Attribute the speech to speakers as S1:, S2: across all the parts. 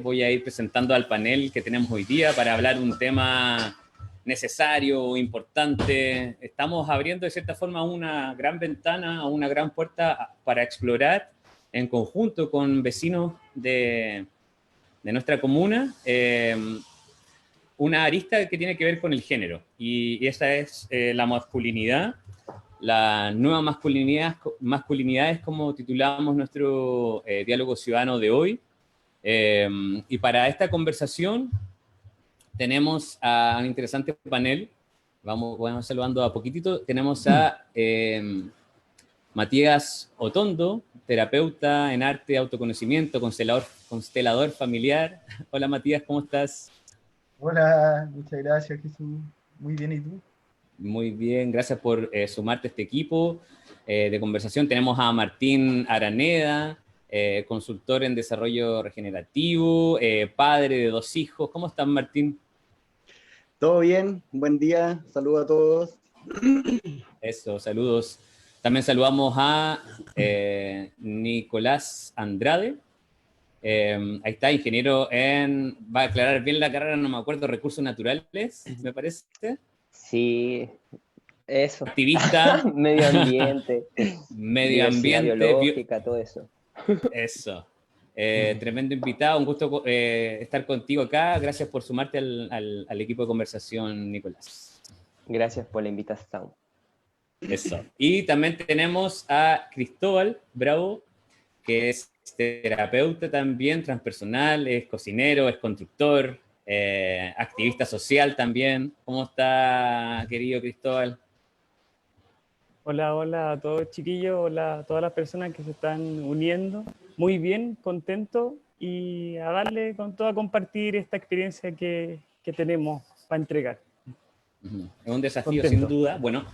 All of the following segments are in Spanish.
S1: voy a ir presentando al panel que tenemos hoy día para hablar un tema necesario, importante. Estamos abriendo de cierta forma una gran ventana, una gran puerta para explorar en conjunto con vecinos de nuestra comuna una arista que tiene que ver con el género, y esa es la masculinidad, la nueva masculinidad es como titulamos nuestro diálogo ciudadano de hoy. Y para esta conversación tenemos a un interesante panel. Vamos saludando a poquitito. Tenemos a Matías Otondo, terapeuta en arte, autoconocimiento, constelador familiar. Hola Matías, ¿cómo estás?
S2: Hola, muchas gracias, Jesús. Muy bien, ¿y tú?
S1: Muy bien, gracias por sumarte a este equipo de conversación. Tenemos a Martín Araneda, consultor en desarrollo regenerativo, padre de 2 hijos. ¿Cómo estás, Martín?
S3: Todo bien, buen día, saludos a todos.
S1: Eso, saludos. También saludamos a Nicolás Andrade. Ahí está, ingeniero va a aclarar bien la carrera, no me acuerdo, recursos naturales, me parece.
S4: Sí, eso.
S1: Activista.
S4: Medio ambiente.
S1: Medio
S4: diversidad
S1: ambiente.
S4: biológica, todo eso.
S1: Eso. Tremendo invitado, un gusto estar contigo acá. Gracias por sumarte al equipo de conversación, Nicolás.
S4: Gracias por la invitación.
S1: Eso. Y también tenemos a Cristóbal Bravo, que es terapeuta también, transpersonal, es cocinero, es constructor, activista social también. ¿Cómo está, querido Cristóbal?
S5: Hola, hola a todos chiquillos, hola a todas las personas que se están uniendo. Muy bien, contento y a darle con todo a compartir esta experiencia que tenemos para entregar.
S1: Es un desafío,
S5: Contento.
S1: sin duda. Bueno,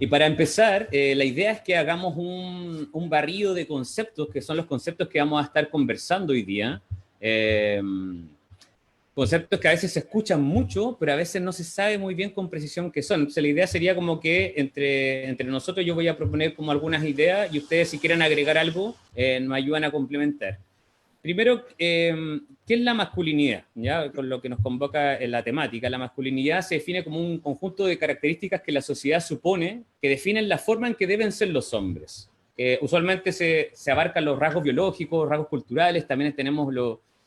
S1: y para empezar, la idea es que hagamos un barrido de conceptos, que son los conceptos que vamos a estar conversando hoy día. Conceptos que a veces se escuchan mucho, pero a veces no se sabe muy bien con precisión qué son. Entonces la idea sería como que entre nosotros yo voy a proponer como algunas ideas y ustedes, si quieren agregar algo, nos ayudan a complementar. Primero, ¿qué es la masculinidad? ¿Ya? Con lo que nos convoca en la temática. La masculinidad se define como un conjunto de características que la sociedad supone que definen la forma en que deben ser los hombres. Usualmente se abarcan los rasgos biológicos, rasgos culturales, también tenemos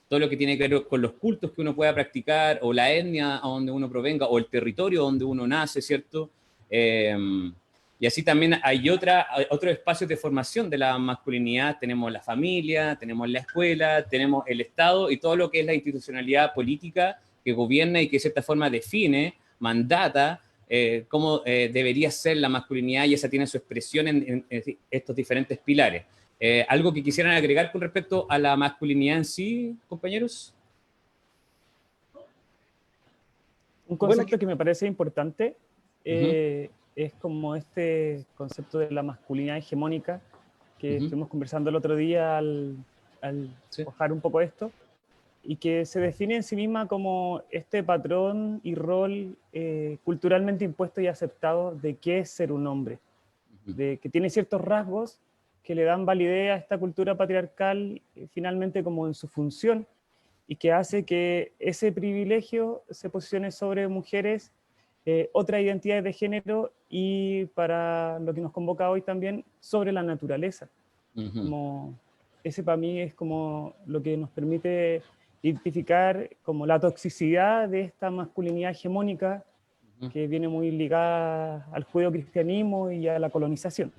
S1: todo lo que tiene que ver con los cultos que uno pueda practicar, o la etnia a donde uno provenga, o el territorio donde uno nace, ¿cierto? Y así también hay otros espacios de formación de la masculinidad. Tenemos la familia, tenemos la escuela, tenemos el Estado y todo lo que es la institucionalidad política que gobierna y que de cierta forma define, mandata cómo debería ser la masculinidad, y esa tiene su expresión en estos diferentes pilares. ¿Algo que quisieran agregar con respecto a la masculinidad en sí, compañeros?
S5: Un concepto que me parece importante es como este concepto de la masculinidad hegemónica que estuvimos conversando el otro día al bajar un poco esto, y que se define en sí misma como este patrón y rol culturalmente impuesto y aceptado de qué es ser un hombre, de que tiene ciertos rasgos que le dan validez a esta cultura patriarcal finalmente como en su función, y que hace que ese privilegio se posicione sobre mujeres, otras identidades de género, y para lo que nos convoca hoy también, sobre la naturaleza. Como ese para mí es como lo que nos permite identificar como la toxicidad de esta masculinidad hegemónica que viene muy ligada al judeocristianismo y a la colonización.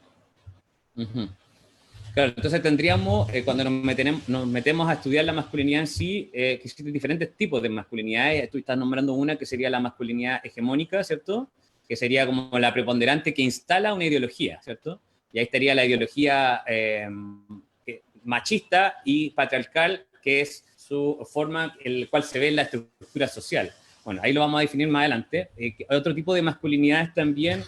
S1: Claro, entonces tendríamos, cuando nos metemos a estudiar la masculinidad en sí, que existen diferentes tipos de masculinidades. Tú estás nombrando una que sería la masculinidad hegemónica, ¿cierto? Que sería como la preponderante que instala una ideología, ¿cierto? Y ahí estaría la ideología machista y patriarcal, que es su forma en la cual se ve la estructura social. Bueno, ahí lo vamos a definir más adelante. Otro tipo de masculinidades también,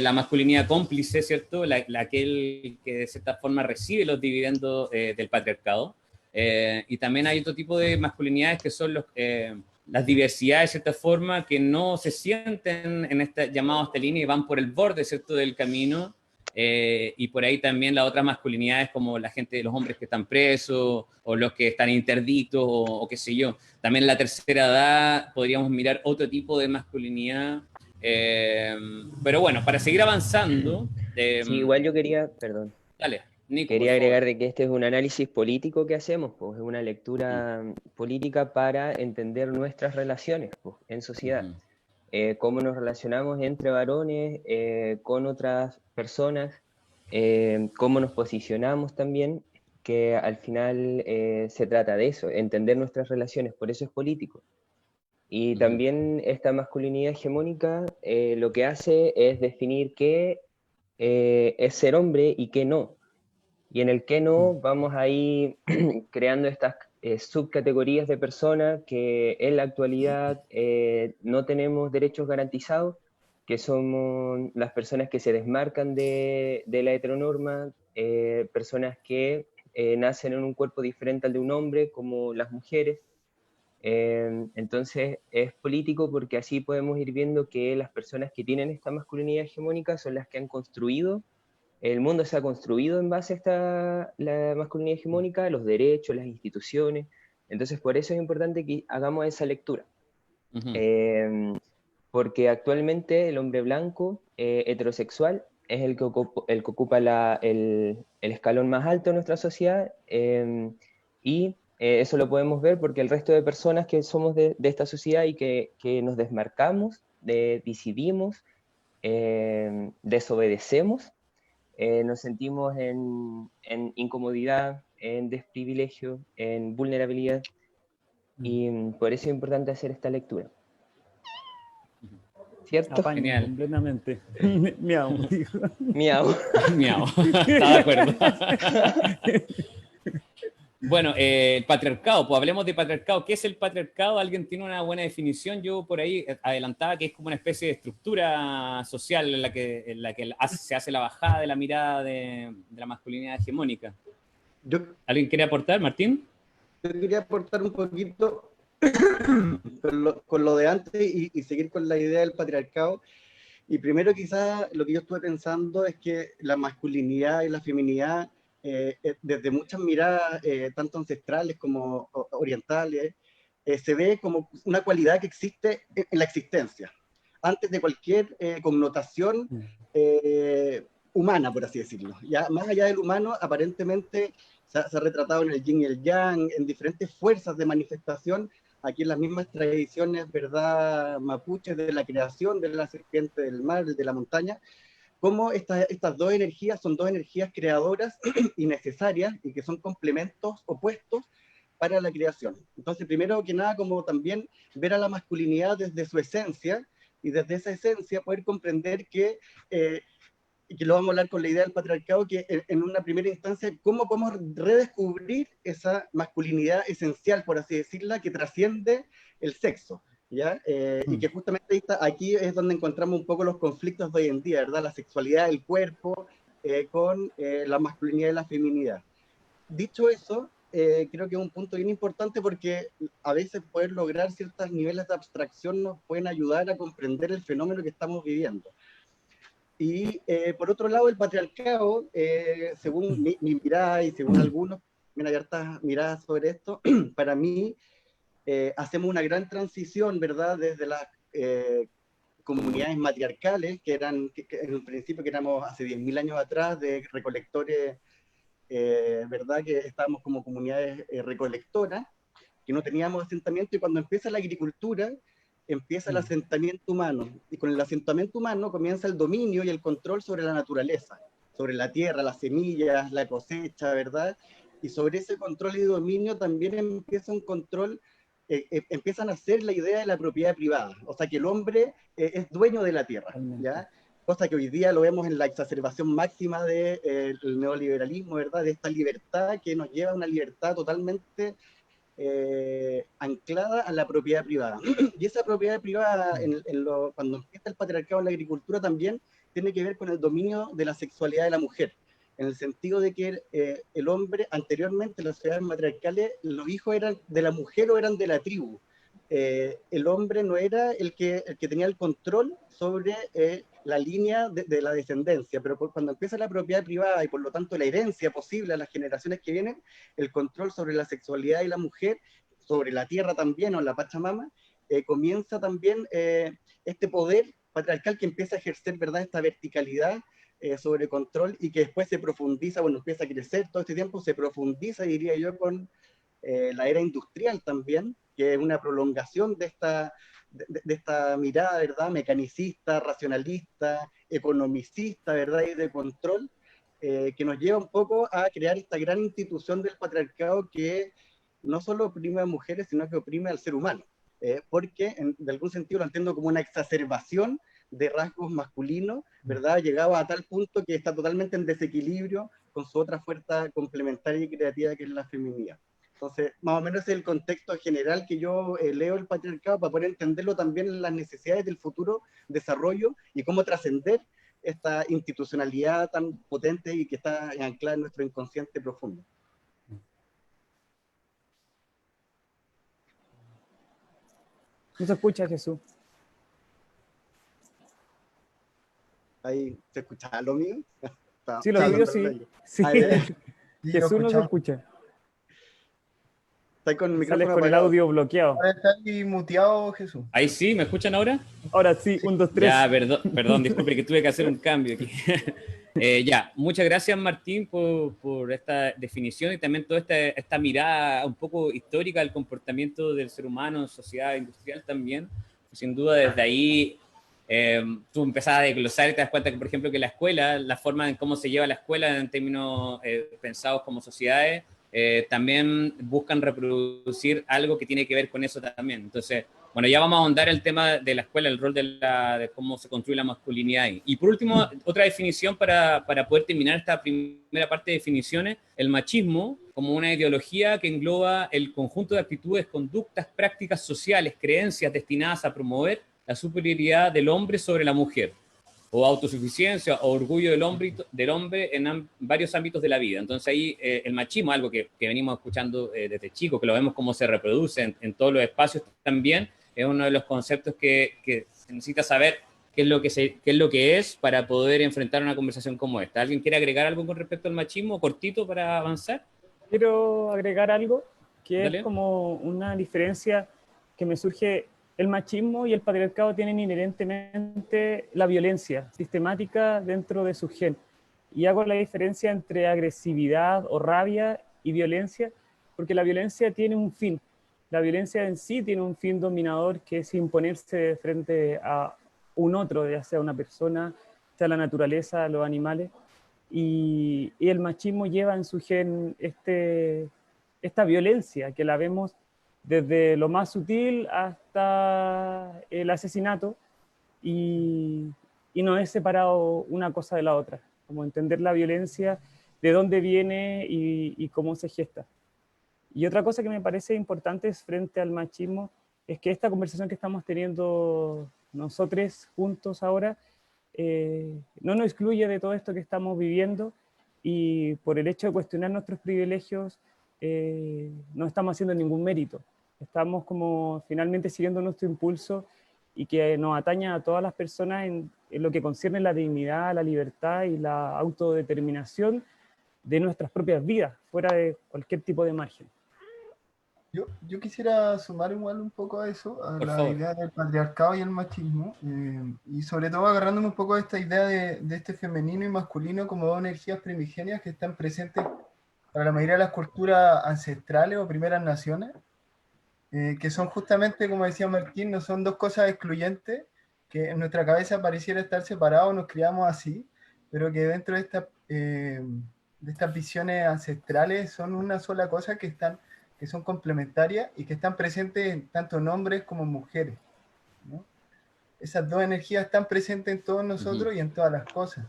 S1: la masculinidad cómplice, ¿cierto? Aquel que de cierta forma recibe los dividendos del patriarcado. Y también hay otro tipo de masculinidades que son las diversidades, de cierta forma, que no se sienten en llamados a esta línea y van por el borde, ¿cierto?, del camino, y por ahí también las otras masculinidades como la gente, los hombres que están presos, o los que están interdictos, o qué sé yo. También en la tercera edad podríamos mirar otro tipo de masculinidad. Pero bueno, para seguir avanzando...
S4: Sí, igual yo quería, perdón,
S1: Dale, Nico,
S4: quería
S1: por favor.
S4: agregar de que este es un análisis político que hacemos, pues es una lectura política para entender nuestras relaciones pues, en sociedad. Cómo nos relacionamos entre varones, con otras personas, cómo nos posicionamos también, que al final se trata de eso, entender nuestras relaciones, por eso es político. Y también esta masculinidad hegemónica lo que hace es definir qué es ser hombre y qué no. Y en el que no vamos ahí creando estas subcategorías de personas que en la actualidad no tenemos derechos garantizados, que somos las personas que se desmarcan de la heteronorma, personas que nacen en un cuerpo diferente al de un hombre, como las mujeres. Entonces es político porque así podemos ir viendo que las personas que tienen esta masculinidad hegemónica son las que han construido, el mundo se ha construido en base a la masculinidad hegemónica, los derechos, las instituciones. Entonces por eso es importante que hagamos esa lectura. Porque actualmente el hombre blanco heterosexual es el que ocupa el escalón más alto de nuestra sociedad, y eso lo podemos ver porque el resto de personas que somos de esta sociedad y que nos desmarcamos, decidimos, desobedecemos, nos sentimos en incomodidad, en desprivilegio, en vulnerabilidad, y por eso es importante hacer esta lectura. ¿Cierto?
S5: Apaño
S1: Genial.
S5: completamente. Miau, dijo.
S4: Miau.
S1: Miau. Estaba de acuerdo. Bueno, el patriarcado, pues hablemos de patriarcado. ¿Qué es el patriarcado? ¿Alguien tiene una buena definición? Yo por ahí adelantaba que es como una especie de estructura social en la que se hace la bajada de la mirada de la masculinidad hegemónica. ¿Alguien quiere aportar, Martín?
S3: Yo quería aportar un poquito con lo de antes y seguir con la idea del patriarcado. Y primero quizás lo que yo estuve pensando es que la masculinidad y la feminidad, desde muchas miradas, tanto ancestrales como orientales, se ve como una cualidad que existe en la existencia, antes de cualquier connotación humana, por así decirlo. Ya más allá del humano, aparentemente se ha retratado en el yin y el yang, en diferentes fuerzas de manifestación, aquí en las mismas tradiciones, ¿verdad?, mapuches, de la creación de la serpiente del mar, de la montaña, cómo estas dos energías son dos energías creadoras y necesarias, y que son complementos opuestos para la creación. Entonces, primero que nada, como también ver a la masculinidad desde su esencia, y desde esa esencia poder comprender que, y que lo vamos a hablar con la idea del patriarcado, que en una primera instancia, cómo podemos redescubrir esa masculinidad esencial, por así decirla, que trasciende el sexo. ¿Ya? Y que justamente aquí es donde encontramos un poco los conflictos de hoy en día, ¿verdad? La sexualidad del cuerpo con la masculinidad y la feminidad. Dicho eso, creo que es un punto bien importante porque a veces poder lograr ciertos niveles de abstracción nos pueden ayudar a comprender el fenómeno que estamos viviendo. Y por otro lado, el patriarcado, según mi mirada y según algunos, mira, hay hartas miradas sobre esto, para mí, hacemos una gran transición, ¿verdad?, desde las comunidades matriarcales, que en un principio que éramos hace 10.000 años atrás, de recolectores, ¿verdad?, que estábamos como comunidades recolectoras, que no teníamos asentamiento, y cuando empieza la agricultura, empieza el asentamiento humano, y con el asentamiento humano comienza el dominio y el control sobre la naturaleza, sobre la tierra, las semillas, la cosecha, ¿verdad?, y sobre ese control y dominio también empieza un control. Empiezan a hacer la idea de la propiedad privada, o sea que el hombre es dueño de la tierra, ¿ya? Cosa que hoy día lo vemos en la exacerbación máxima del neoliberalismo, ¿verdad? De esta libertad que nos lleva a una libertad totalmente anclada a la propiedad privada. Y esa propiedad privada, cuando empieza el patriarcado en la agricultura, también tiene que ver con el dominio de la sexualidad de la mujer, en el sentido de que el hombre, anteriormente en las sociedades matriarcales, los hijos eran de la mujer o eran de la tribu, el hombre no era el que tenía el control sobre la línea de la descendencia, pero cuando empieza la propiedad privada y por lo tanto la herencia posible a las generaciones que vienen, el control sobre la sexualidad de la mujer, sobre la tierra también o la Pachamama, comienza también este poder patriarcal que empieza a ejercer, ¿verdad?, esta verticalidad sobre control y que después se profundiza, bueno, empieza a crecer todo este tiempo, se profundiza, diría yo, con la era industrial también, que es una prolongación de esta mirada, ¿verdad?, mecanicista, racionalista, economicista, ¿verdad?, y de control, que nos lleva un poco a crear esta gran institución del patriarcado que no solo oprime a mujeres, sino que oprime al ser humano, porque de algún sentido lo entiendo como una exacerbación de rasgos masculinos, ¿verdad?, llegado a tal punto que está totalmente en desequilibrio con su otra fuerza complementaria y creativa que es la feminidad. Entonces, más o menos es el contexto general que yo leo el patriarcado para poder entenderlo también en las necesidades del futuro desarrollo y cómo trascender esta institucionalidad tan potente y que está anclada en nuestro inconsciente profundo.
S5: No se escucha, Jesús.
S3: Ahí, ¿se escucha lo mío?
S5: Sí, lo tuyo sí. Sí.
S2: Sí,
S5: Jesús no se escucha.
S3: ¿Está con el
S5: Sales
S3: micrófono
S5: con el
S3: apagado?
S5: audio bloqueado.
S2: Ahora está ahí muteado, Jesús.
S1: Ahí sí, ¿me escuchan ahora?
S5: Ahora sí, 1, 2, 3.
S1: Ya, perdón, disculpe que tuve que hacer un cambio aquí. Ya, muchas gracias Martín por esta definición y también toda esta mirada un poco histórica del comportamiento del ser humano en sociedad industrial también. Sin duda desde ahí tú empezás a desglosar y te das cuenta que, por ejemplo, que la escuela, la forma en cómo se lleva la escuela en términos pensados como sociedades, también buscan reproducir algo que tiene que ver con eso también. Entonces, bueno, ya vamos a ahondar el tema de la escuela, el rol de cómo se construye la masculinidad ahí. Y por último, otra definición para poder terminar esta primera parte de definiciones, el machismo como una ideología que engloba el conjunto de actitudes, conductas, prácticas sociales, creencias destinadas a promover la superioridad del hombre sobre la mujer, o autosuficiencia o orgullo del hombre en varios ámbitos de la vida. Entonces ahí el machismo, algo que venimos escuchando desde chicos, que lo vemos cómo se reproduce en todos los espacios también, es uno de los conceptos que se necesita saber qué es lo que es para poder enfrentar una conversación como esta. ¿Alguien quiere agregar algo con respecto al machismo, cortito, para avanzar?
S5: Quiero agregar algo que
S1: Dale.
S5: es como una diferencia que me surge. El machismo y el patriarcado tienen inherentemente la violencia sistemática dentro de su gen. Y hago la diferencia entre agresividad o rabia y violencia, porque la violencia tiene un fin. La violencia en sí tiene un fin dominador, que es imponerse frente a un otro, ya sea una persona, sea la naturaleza, los animales. Y el machismo lleva en su gen esta violencia que la vemos desde lo más sutil hasta el asesinato, y no es separado una cosa de la otra, como entender la violencia, de dónde viene y cómo se gesta. Y otra cosa que me parece importante frente al machismo es que esta conversación que estamos teniendo nosotros juntos ahora no nos excluye de todo esto que estamos viviendo, y por el hecho de cuestionar nuestros privilegios no estamos haciendo ningún mérito. Estamos como finalmente siguiendo nuestro impulso y que nos atañe a todas las personas en lo que concierne la dignidad, la libertad y la autodeterminación de nuestras propias vidas, fuera de cualquier tipo de margen.
S2: Yo quisiera sumar igual un poco a eso, a
S1: Por
S2: la
S1: favor.
S2: idea del patriarcado y el machismo, y sobre todo agarrándome un poco a esta idea de este femenino y masculino como dos energías primigenias que están presentes para la mayoría de las culturas ancestrales o primeras naciones, que son justamente, como decía Martín, no son dos cosas excluyentes, que en nuestra cabeza pareciera estar separados, nos criamos así, pero que dentro de estas visiones ancestrales son una sola cosa que son complementarias y que están presentes en tanto en hombres como en mujeres, ¿no? Esas dos energías están presentes en todos nosotros y en todas las cosas.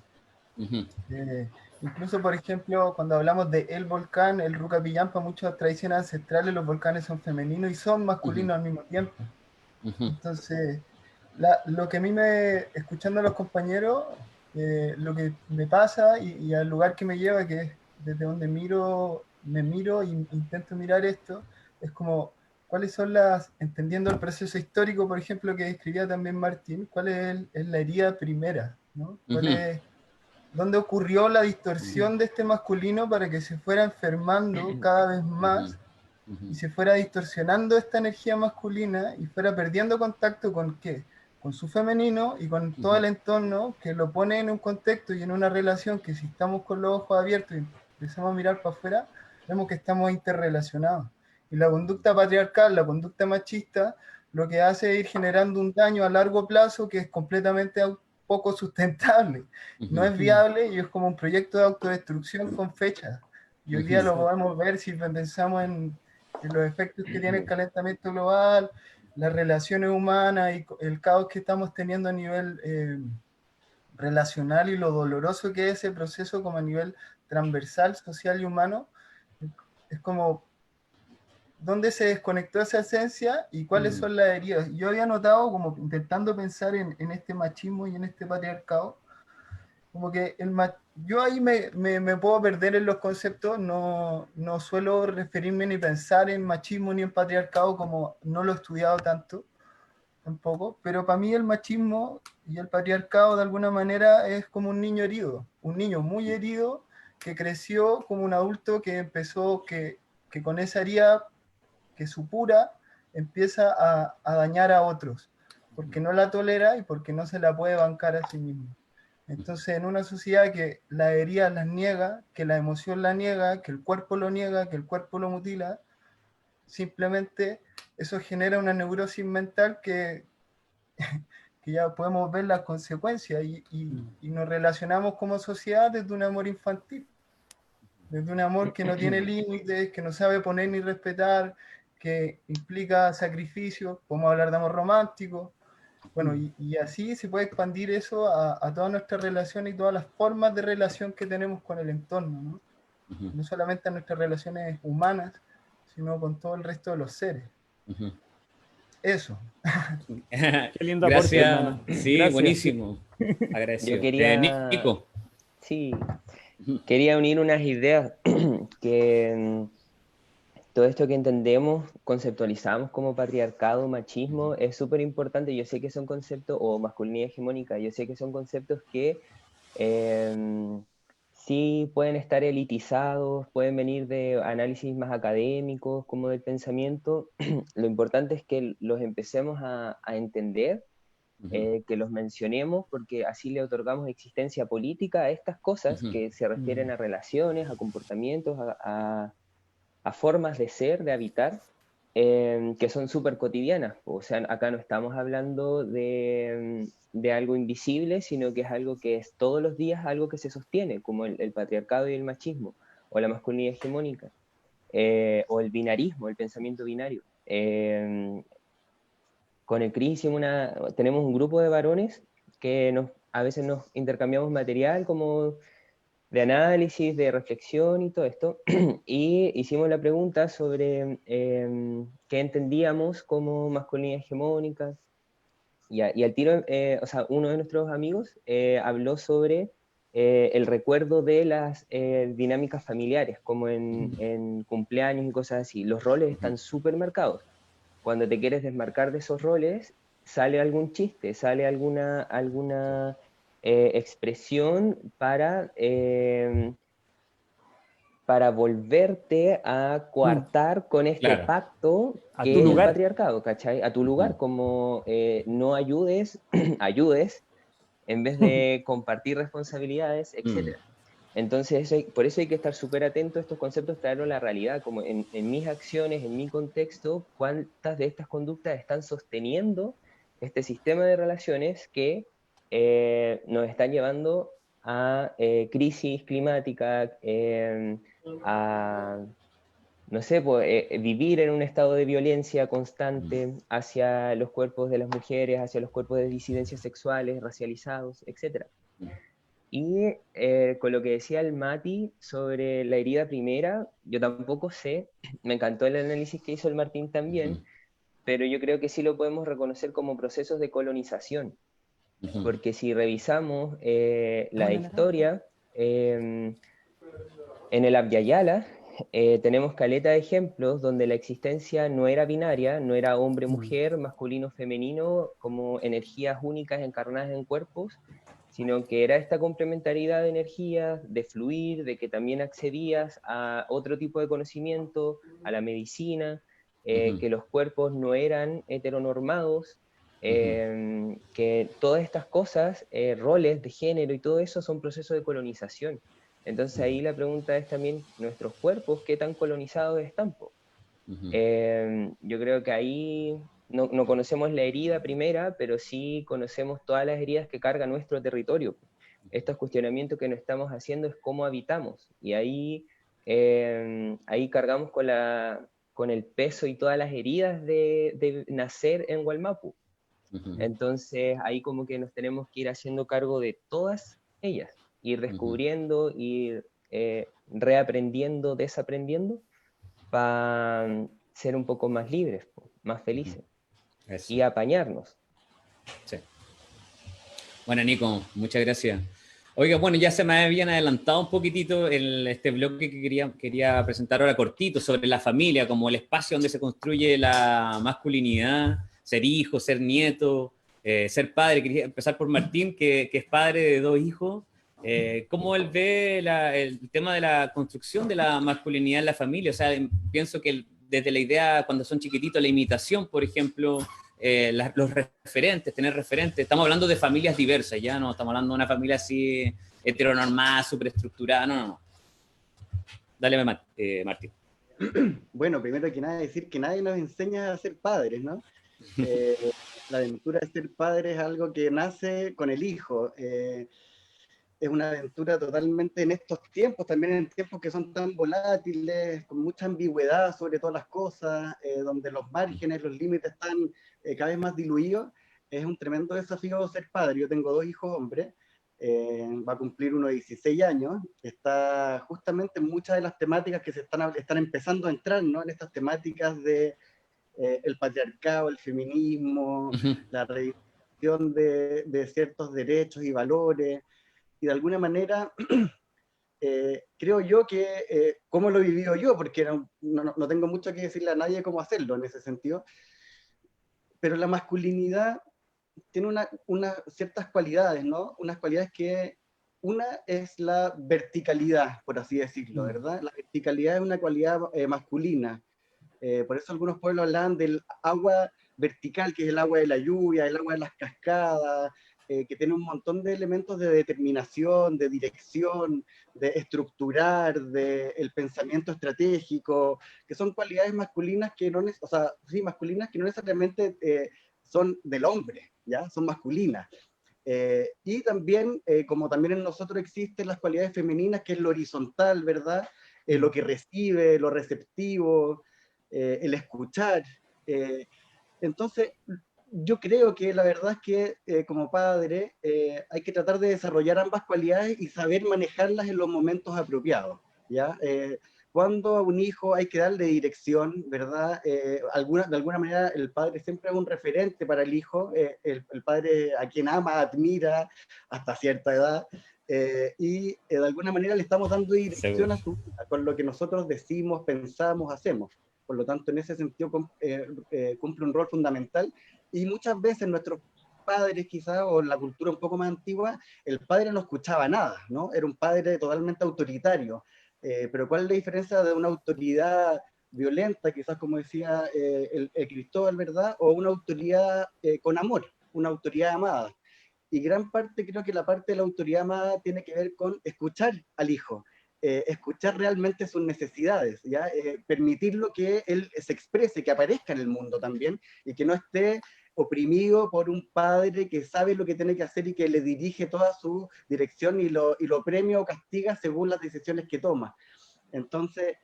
S2: Incluso, por ejemplo, cuando hablamos de el volcán, el Ruca-Pillán, para muchas tradiciones ancestrales los volcanes son femeninos y son masculinos al mismo tiempo. Entonces, lo que a mí escuchando a los compañeros, lo que me pasa y al lugar que me lleva, que es desde donde me miro e intento mirar esto, es como cuáles son entendiendo el proceso histórico, por ejemplo, que describía también Martín, cuál es la herida primera, ¿no? ¿Dónde ocurrió la distorsión de este masculino para que se fuera enfermando cada vez más y se fuera distorsionando esta energía masculina y fuera perdiendo contacto con qué? Con su femenino y con todo el entorno que lo pone en un contexto y en una relación que si estamos con los ojos abiertos y empezamos a mirar para afuera, vemos que estamos interrelacionados. Y la conducta patriarcal, la conducta machista, lo que hace es ir generando un daño a largo plazo que es completamente poco sustentable. No es viable y es como un proyecto de autodestrucción con fecha. Y hoy día lo podemos ver si pensamos en los efectos que tiene el calentamiento global, las relaciones humanas y el caos que estamos teniendo a nivel relacional y lo doloroso que es ese proceso como a nivel transversal, social y humano. Es como dónde se desconectó esa esencia y cuáles son las heridas. Yo había notado, como intentando pensar en este machismo y en este patriarcado, como que yo ahí me puedo perder en los conceptos, no suelo referirme ni pensar en machismo ni en patriarcado, como no lo he estudiado tanto tampoco, pero para mí el machismo y el patriarcado de alguna manera es como un niño herido, un niño muy herido que creció como un adulto que empezó, que con esa herida que supura empieza a dañar a otros, porque no la tolera y porque no se la puede bancar a sí mismo. Entonces, en una sociedad que la herida las niega, que la emoción la niega, que el cuerpo lo niega, que el cuerpo lo mutila, simplemente eso genera una neurosis mental que ya podemos ver las consecuencias y nos relacionamos como sociedad desde un amor infantil, desde un amor que no tiene límites, que no sabe poner ni respetar, que implica sacrificio, podemos hablar de amor romántico, bueno, y así se puede expandir eso a todas nuestras relaciones y todas las formas de relación que tenemos con el entorno, ¿no? No solamente a nuestras relaciones humanas, sino con todo el resto de los seres. Eso.
S5: Qué lindo aporte,
S1: Gracias.
S5: hermano.
S1: Sí,
S5: Gracias.
S1: buenísimo.
S4: Yo
S1: Agradecido.
S4: quería,
S1: Nico.
S4: sí, quería unir unas ideas que todo esto que entendemos, conceptualizamos como patriarcado, machismo, es súper importante. Yo sé que son conceptos, o masculinidad hegemónica, yo sé que son conceptos que sí pueden estar elitizados, pueden venir de análisis más académicos, como del pensamiento. Lo importante es que los empecemos a entender, que los mencionemos, porque así le otorgamos existencia política a estas cosas que se refieren a relaciones, a comportamientos, a formas de ser, de habitar, que son súper cotidianas. O sea, acá no estamos hablando de algo invisible, sino que es algo que es todos los días algo que se sostiene, como el patriarcado y el machismo, o la masculinidad hegemónica, o el binarismo, el pensamiento binario. Con el Cris tenemos un grupo de varones que a veces nos intercambiamos material como de análisis, de reflexión y todo esto, y hicimos la pregunta sobre qué entendíamos como masculinidad hegemónica, y al tiro, o sea, uno de nuestros amigos habló sobre el recuerdo de las dinámicas familiares, como en cumpleaños y cosas así. Los roles están súper marcados. Cuando te quieres desmarcar de esos roles, sale algún chiste, sale alguna expresión para volverte a coartar con este
S1: Claro.
S4: pacto
S5: A
S4: que
S5: tu
S4: es el
S5: lugar.
S4: patriarcado, ¿cachai? A tu lugar, como no ayudes, ayudes, en vez de compartir responsabilidades, etc. Entonces, por eso hay que estar súper atento a estos conceptos, traerlo a la realidad, como en mis acciones, en mi contexto, cuántas de estas conductas están sosteniendo este sistema de relaciones que nos están llevando a crisis climática, a, no sé, vivir en un estado de violencia constante hacia los cuerpos de las mujeres, hacia los cuerpos de disidencias sexuales, racializados, etc. Y con lo que decía el Mati sobre la herida primera, yo tampoco sé, me encantó el análisis que hizo el Martín también, pero yo creo que sí lo podemos reconocer como procesos de colonización, porque si revisamos la historia, en el Abya Yala, tenemos caleta de ejemplos donde la existencia no era binaria, no era hombre-mujer, masculino-femenino, como energías únicas encarnadas en cuerpos, sino que era esta complementariedad de energías, de fluir, de que también accedías a otro tipo de conocimiento, a la medicina, que los cuerpos no eran heteronormados, que todas estas cosas, roles de género y todo eso son procesos de colonización. Entonces ahí la pregunta es también, ¿nuestros cuerpos qué tan colonizados están? Yo creo que ahí no conocemos la herida primera, pero sí conocemos todas las heridas que carga nuestro territorio. Estos cuestionamientos que nos estamos haciendo es cómo habitamos, y ahí cargamos con el peso y todas las heridas de nacer en Wallmapu. Entonces ahí como que nos tenemos que ir haciendo cargo de todas ellas, ir descubriendo, ir reaprendiendo, desaprendiendo, para ser un poco más libres, más felices. Eso. Y apañarnos.
S1: Sí. Bueno, Nico, muchas gracias. Oiga, bueno, ya se me habían adelantado un poquitito este bloque que quería presentar ahora cortito sobre la familia, como el espacio donde se construye la masculinidad, ser hijo, ser nieto, ser padre. Quería empezar por Martín, que es padre de 2 hijos. ¿Cómo él ve el tema de la construcción de la masculinidad en la familia? O sea, pienso que desde la idea, cuando son chiquititos, la imitación, por ejemplo, los referentes, tener referentes. Estamos hablando de familias diversas, ya no estamos hablando de una familia así heteronormada, superestructurada, no. Dale, Martín.
S3: Bueno, primero que nada decir que nadie nos enseña a ser padres, ¿no? La aventura de ser padre es algo que nace con el hijo. Es una aventura totalmente en estos tiempos, también en tiempos que son tan volátiles, con mucha ambigüedad sobre todas las cosas, donde los márgenes, los límites están cada vez más diluidos. Es un tremendo desafío ser padre. Yo tengo 2 hijos hombres, va a cumplir uno de 16 años, está justamente en muchas de las temáticas que están empezando a entrar, ¿no? En estas temáticas de el patriarcado, el feminismo, la reivindicación de ciertos derechos y valores. Y de alguna manera, creo yo que, ¿cómo lo he vivido yo? Porque no tengo mucho que decirle a nadie cómo hacerlo en ese sentido, pero la masculinidad tiene unas ciertas cualidades, ¿no? Unas cualidades que, una es la verticalidad, por así decirlo, ¿verdad? La verticalidad es una cualidad masculina. Por eso algunos pueblos hablan del agua vertical, que es el agua de la lluvia, el agua de las cascadas, que tiene un montón de elementos de determinación, de dirección, de estructurar, del pensamiento estratégico, que son cualidades masculinas que no, o sea, sí, masculinas que no necesariamente son del hombre, ¿ya? Son masculinas. Y también, como también en nosotros existen las cualidades femeninas, que es lo horizontal, ¿verdad? Lo que recibe, lo receptivo, el escuchar. Entonces, yo creo que la verdad es que como padre hay que tratar de desarrollar ambas cualidades y saber manejarlas en los momentos apropiados, ¿ya? Cuando a un hijo hay que darle dirección, ¿verdad? De alguna manera el padre siempre es un referente para el hijo, el padre a quien ama, admira hasta cierta edad, y de alguna manera le estamos dando dirección a su vida, con lo que nosotros decimos, pensamos, hacemos. Por lo tanto, en ese sentido cumple un rol fundamental, y muchas veces nuestros padres quizás, o la cultura un poco más antigua, el padre no escuchaba nada, ¿no? Era un padre totalmente autoritario. Pero ¿cuál es la diferencia de una autoridad violenta, quizás como decía el Cristóbal, ¿verdad? O una autoridad con amor, una autoridad amada? Y gran parte, creo que la parte de la autoridad amada tiene que ver con escuchar al hijo, escuchar realmente sus necesidades, ¿ya? Permitirlo que él se exprese, que aparezca en el mundo también, y que no esté oprimido por un padre que sabe lo que tiene que hacer y que le dirige toda su dirección y lo premia o castiga según las decisiones que toma. Entonces,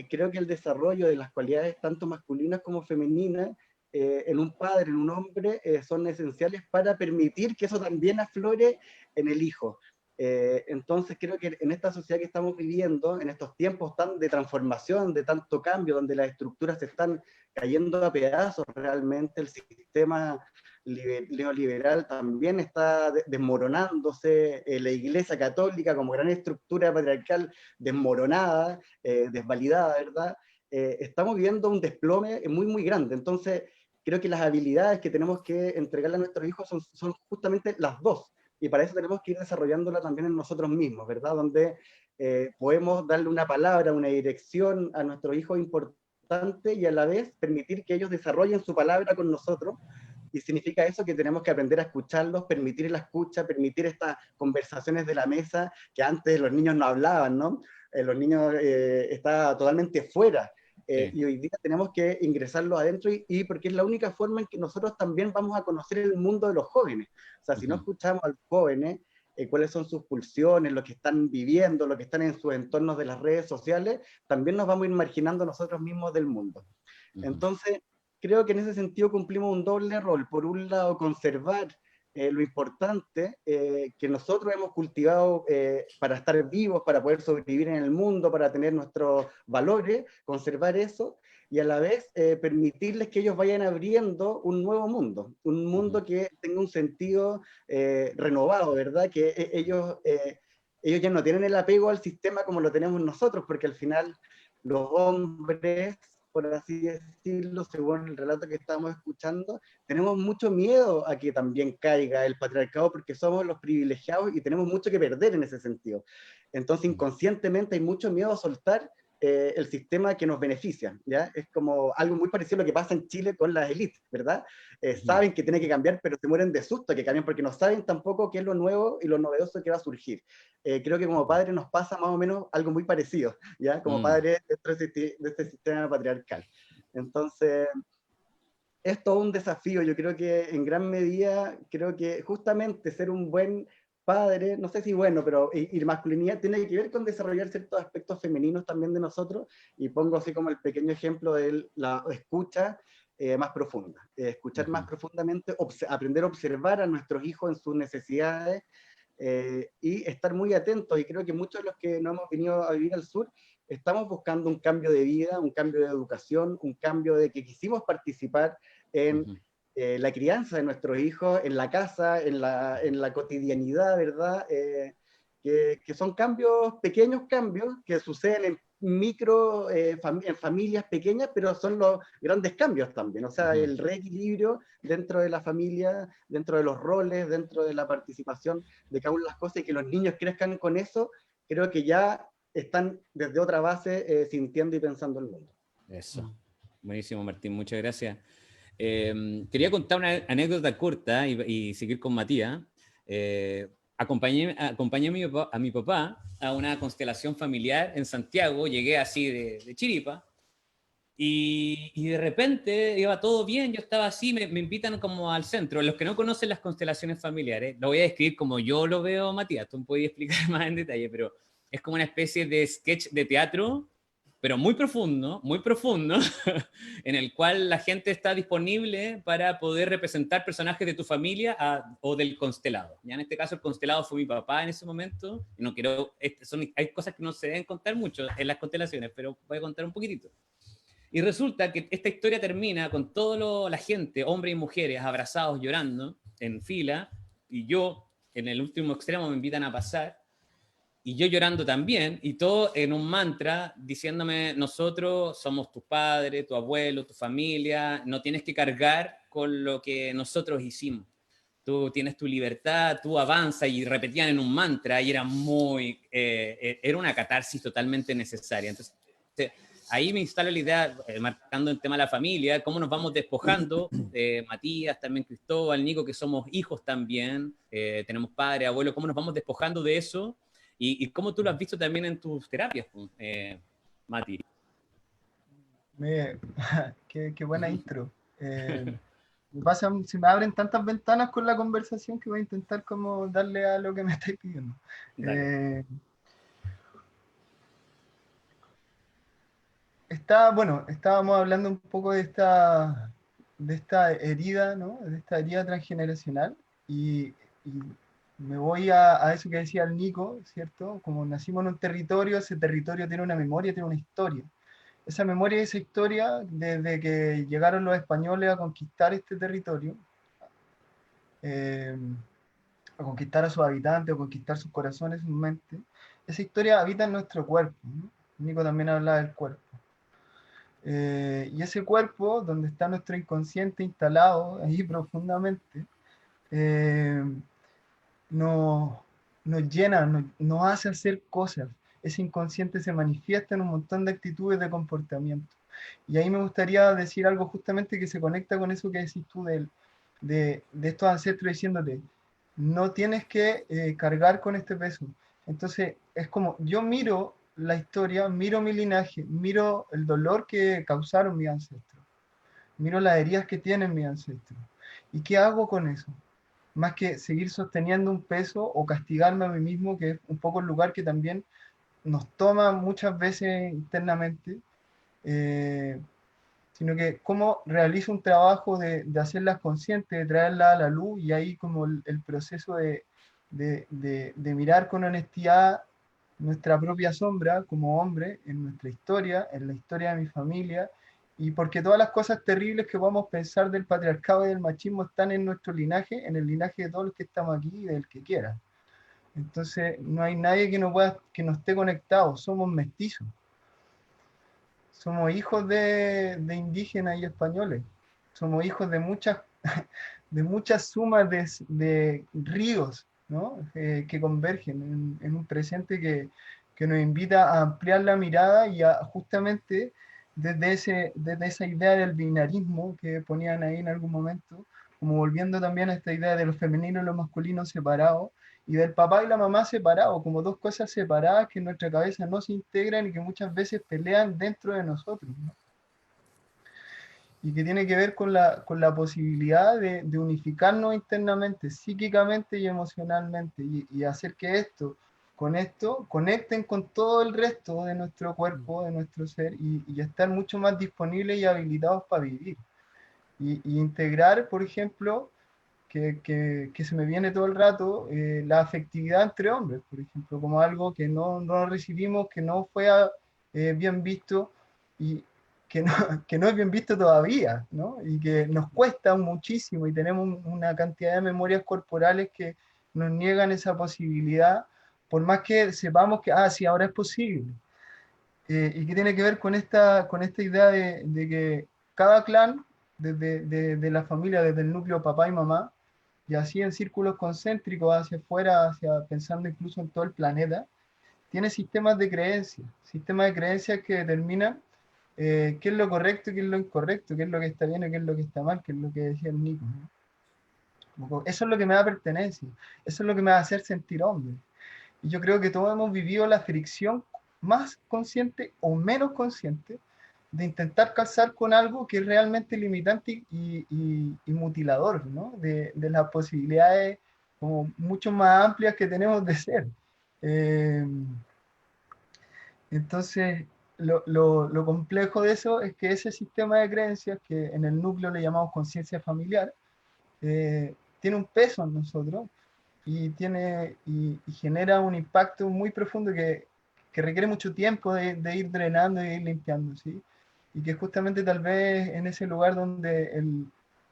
S3: creo que el desarrollo de las cualidades tanto masculinas como femeninas en un padre, en un hombre, son esenciales para permitir que eso también aflore en el hijo. Entonces creo que en esta sociedad que estamos viviendo, en estos tiempos tan de transformación, de tanto cambio, donde las estructuras se están cayendo a pedazos realmente, el sistema neoliberal también está desmoronándose, la Iglesia Católica como gran estructura patriarcal desmoronada, desvalidada, ¿verdad? Estamos viendo un desplome muy, muy grande. Entonces, creo que las habilidades que tenemos que entregarle a nuestros hijos son justamente las dos, y para eso tenemos que ir desarrollándola también en nosotros mismos, ¿verdad? Donde podemos darle una palabra, una dirección a nuestros hijos importante y a la vez permitir que ellos desarrollen su palabra con nosotros. Y significa eso que tenemos que aprender a escucharlos, permitir la escucha, permitir estas conversaciones de la mesa que antes los niños no hablaban, ¿no? Los niños estaban totalmente fuera. Sí. Y hoy día tenemos que ingresarlos adentro y porque es la única forma en que nosotros también vamos a conocer el mundo de los jóvenes. O sea, si no escuchamos a los jóvenes, cuáles son sus pulsiones, lo que están viviendo, lo que están en sus entornos de las redes sociales, también nos vamos a ir marginando nosotros mismos del mundo. Entonces, creo que en ese sentido cumplimos un doble rol. Por un lado, conservar lo importante que nosotros hemos cultivado para estar vivos, para poder sobrevivir en el mundo, para tener nuestros valores, conservar eso, y a la vez permitirles que ellos vayan abriendo un nuevo mundo, un mundo que tenga un sentido renovado, ¿verdad? Que ellos ya no tienen el apego al sistema como lo tenemos nosotros, porque al final los hombres, por así decirlo, según el relato que estamos escuchando, tenemos mucho miedo a que también caiga el patriarcado porque somos los privilegiados y tenemos mucho que perder en ese sentido. Entonces, inconscientemente hay mucho miedo a soltar el sistema que nos beneficia, ¿ya? Es como algo muy parecido a lo que pasa en Chile con las élites, ¿verdad? Saben que tiene que cambiar, pero se mueren de susto que cambien porque no saben tampoco qué es lo nuevo y lo novedoso que va a surgir. Creo que como padres nos pasa más o menos algo muy parecido, ¿ya? Como padres de este sistema patriarcal. Entonces, es todo un desafío. Yo creo que en gran medida, creo que justamente ser un buen padre, no sé si bueno, pero y masculinidad tiene que ver con desarrollar ciertos aspectos femeninos también de nosotros, y pongo así como el pequeño ejemplo de la escucha más profunda, escuchar más profundamente, aprender a observar a nuestros hijos en sus necesidades, y estar muy atentos, y creo que muchos de los que no hemos venido a vivir al sur, estamos buscando un cambio de vida, un cambio de educación, un cambio de que quisimos participar en la crianza de nuestros hijos, en la casa, en la cotidianidad, ¿verdad? Que son cambios, pequeños cambios, que suceden en en familias pequeñas, pero son los grandes cambios también. O sea, el reequilibrio dentro de la familia, dentro de los roles, dentro de la participación de cada una de las cosas, y que los niños crezcan con eso, creo que ya están desde otra base sintiendo y pensando el mundo.
S1: Eso. Buenísimo, Martín, muchas gracias. Quería contar una anécdota corta y seguir con Matías. Acompañé a mi papá a una constelación familiar en Santiago, llegué así de chiripa, y de repente iba todo bien, yo estaba así, me invitan como al centro. Los que no conocen las constelaciones familiares, lo voy a describir como yo lo veo, Matías, tú me puedes explicar más en detalle, pero es como una especie de sketch de teatro, pero muy profundo, en el cual la gente está disponible para poder representar personajes de tu familia o del constelado. Ya en este caso el constelado fue mi papá en ese momento, y no quiero, hay cosas que no se deben contar mucho en las constelaciones, pero voy a contar un poquitito. Y resulta que esta historia termina con toda la gente, hombres y mujeres, abrazados, llorando, en fila, y yo, en el último extremo, me invitan a pasar, y yo llorando también, y todo en un mantra, diciéndome, nosotros somos tus padres, tu abuelo, tu familia, no tienes que cargar con lo que nosotros hicimos. Tú tienes tu libertad, tú avanza, y repetían en un mantra, y era era una catarsis totalmente necesaria. Entonces, ahí me instala la idea, marcando el tema de la familia, cómo nos vamos despojando, Matías, también Cristóbal, Nico, que somos hijos también, tenemos padre, abuelo, cómo nos vamos despojando de eso, y cómo tú lo has visto también en tus terapias, Mati.
S2: Qué buena intro. Se me abren tantas ventanas con la conversación que voy a intentar como darle a lo que me estáis pidiendo. Estábamos hablando un poco de esta herida, ¿no? De esta herida transgeneracional, y me voy a eso que decía el Nico, ¿cierto? Como nacimos en un territorio, ese territorio tiene una memoria, tiene una historia. Esa memoria y esa historia, desde que llegaron los españoles a conquistar este territorio, a conquistar a sus habitantes, o conquistar sus corazones, sus mentes, esa historia habita en nuestro cuerpo, ¿no? Nico también habla del cuerpo. Y ese cuerpo, donde está nuestro inconsciente instalado ahí profundamente, eh, nos, nos llena, nos hace hacer cosas. Ese inconsciente se manifiesta en un montón de actitudes de comportamiento. Y ahí me gustaría decir algo justamente que se conecta con eso que decís tú de estos ancestros diciéndote, no tienes que cargar con este peso. Entonces, es como, yo miro la historia, miro mi linaje, miro el dolor que causaron mis ancestros, miro las heridas que tienen mis ancestros. ¿Y qué hago con eso? Más que seguir sosteniendo un peso o castigarme a mí mismo, que es un poco el lugar que también nos toma muchas veces internamente, eh, sino que cómo realizo un trabajo de hacerlas conscientes, de traerlas a la luz, y ahí como el proceso de mirar con honestidad nuestra propia sombra como hombre en nuestra historia, en la historia de mi familia, y porque todas las cosas terribles que podamos pensar del patriarcado y del machismo están en nuestro linaje, en el linaje de todos los que estamos aquí y del que quiera. Entonces no hay nadie que no pueda, que no esté conectado, somos mestizos, somos hijos de indígenas y españoles, somos hijos de muchas, de muchas sumas de ríos, ¿no? Que convergen en un presente que nos invita a ampliar la mirada y a justamente desde esa idea del binarismo que ponían ahí en algún momento, como volviendo también a esta idea de lo femenino y lo masculino separados, y del papá y la mamá separados, como dos cosas separadas que en nuestra cabeza no se integran y que muchas veces pelean dentro de nosotros, ¿no? Y que tiene que ver con la posibilidad de unificarnos internamente, psíquicamente y emocionalmente, y hacer que con esto conecten con todo el resto de nuestro cuerpo, de nuestro ser, y estar mucho más disponibles y habilitados para vivir. Y integrar, por ejemplo, que se me viene todo el rato, la afectividad entre hombres, por ejemplo, como algo que no recibimos, que no fue bien visto, y que no, que no es bien visto todavía, ¿no? Y que nos cuesta muchísimo, y tenemos una cantidad de memorias corporales que nos niegan esa posibilidad, por más que sepamos que, sí, ahora es posible. Y que tiene que ver con esta idea de que cada clan, desde de la familia, desde el núcleo papá y mamá, y así en círculos concéntricos hacia afuera, pensando incluso en todo el planeta, tiene sistemas de creencias que determinan qué es lo correcto y qué es lo incorrecto, qué es lo que está bien y qué es lo que está mal, que es lo que decía el Nico, ¿no? Eso es lo que me da pertenencia, eso es lo que me va a hacer sentir hombre. Y yo creo que todos hemos vivido la fricción más consciente o menos consciente de intentar casar con algo que es realmente limitante y mutilador, ¿no? De las posibilidades como mucho más amplias que tenemos de ser. Eh, entonces, lo complejo de eso es que ese sistema de creencias, que en el núcleo le llamamos conciencia familiar, tiene un peso en nosotros y genera un impacto muy profundo que requiere mucho tiempo de ir drenando y de ir limpiando, ¿sí? Y que justamente tal vez en ese lugar donde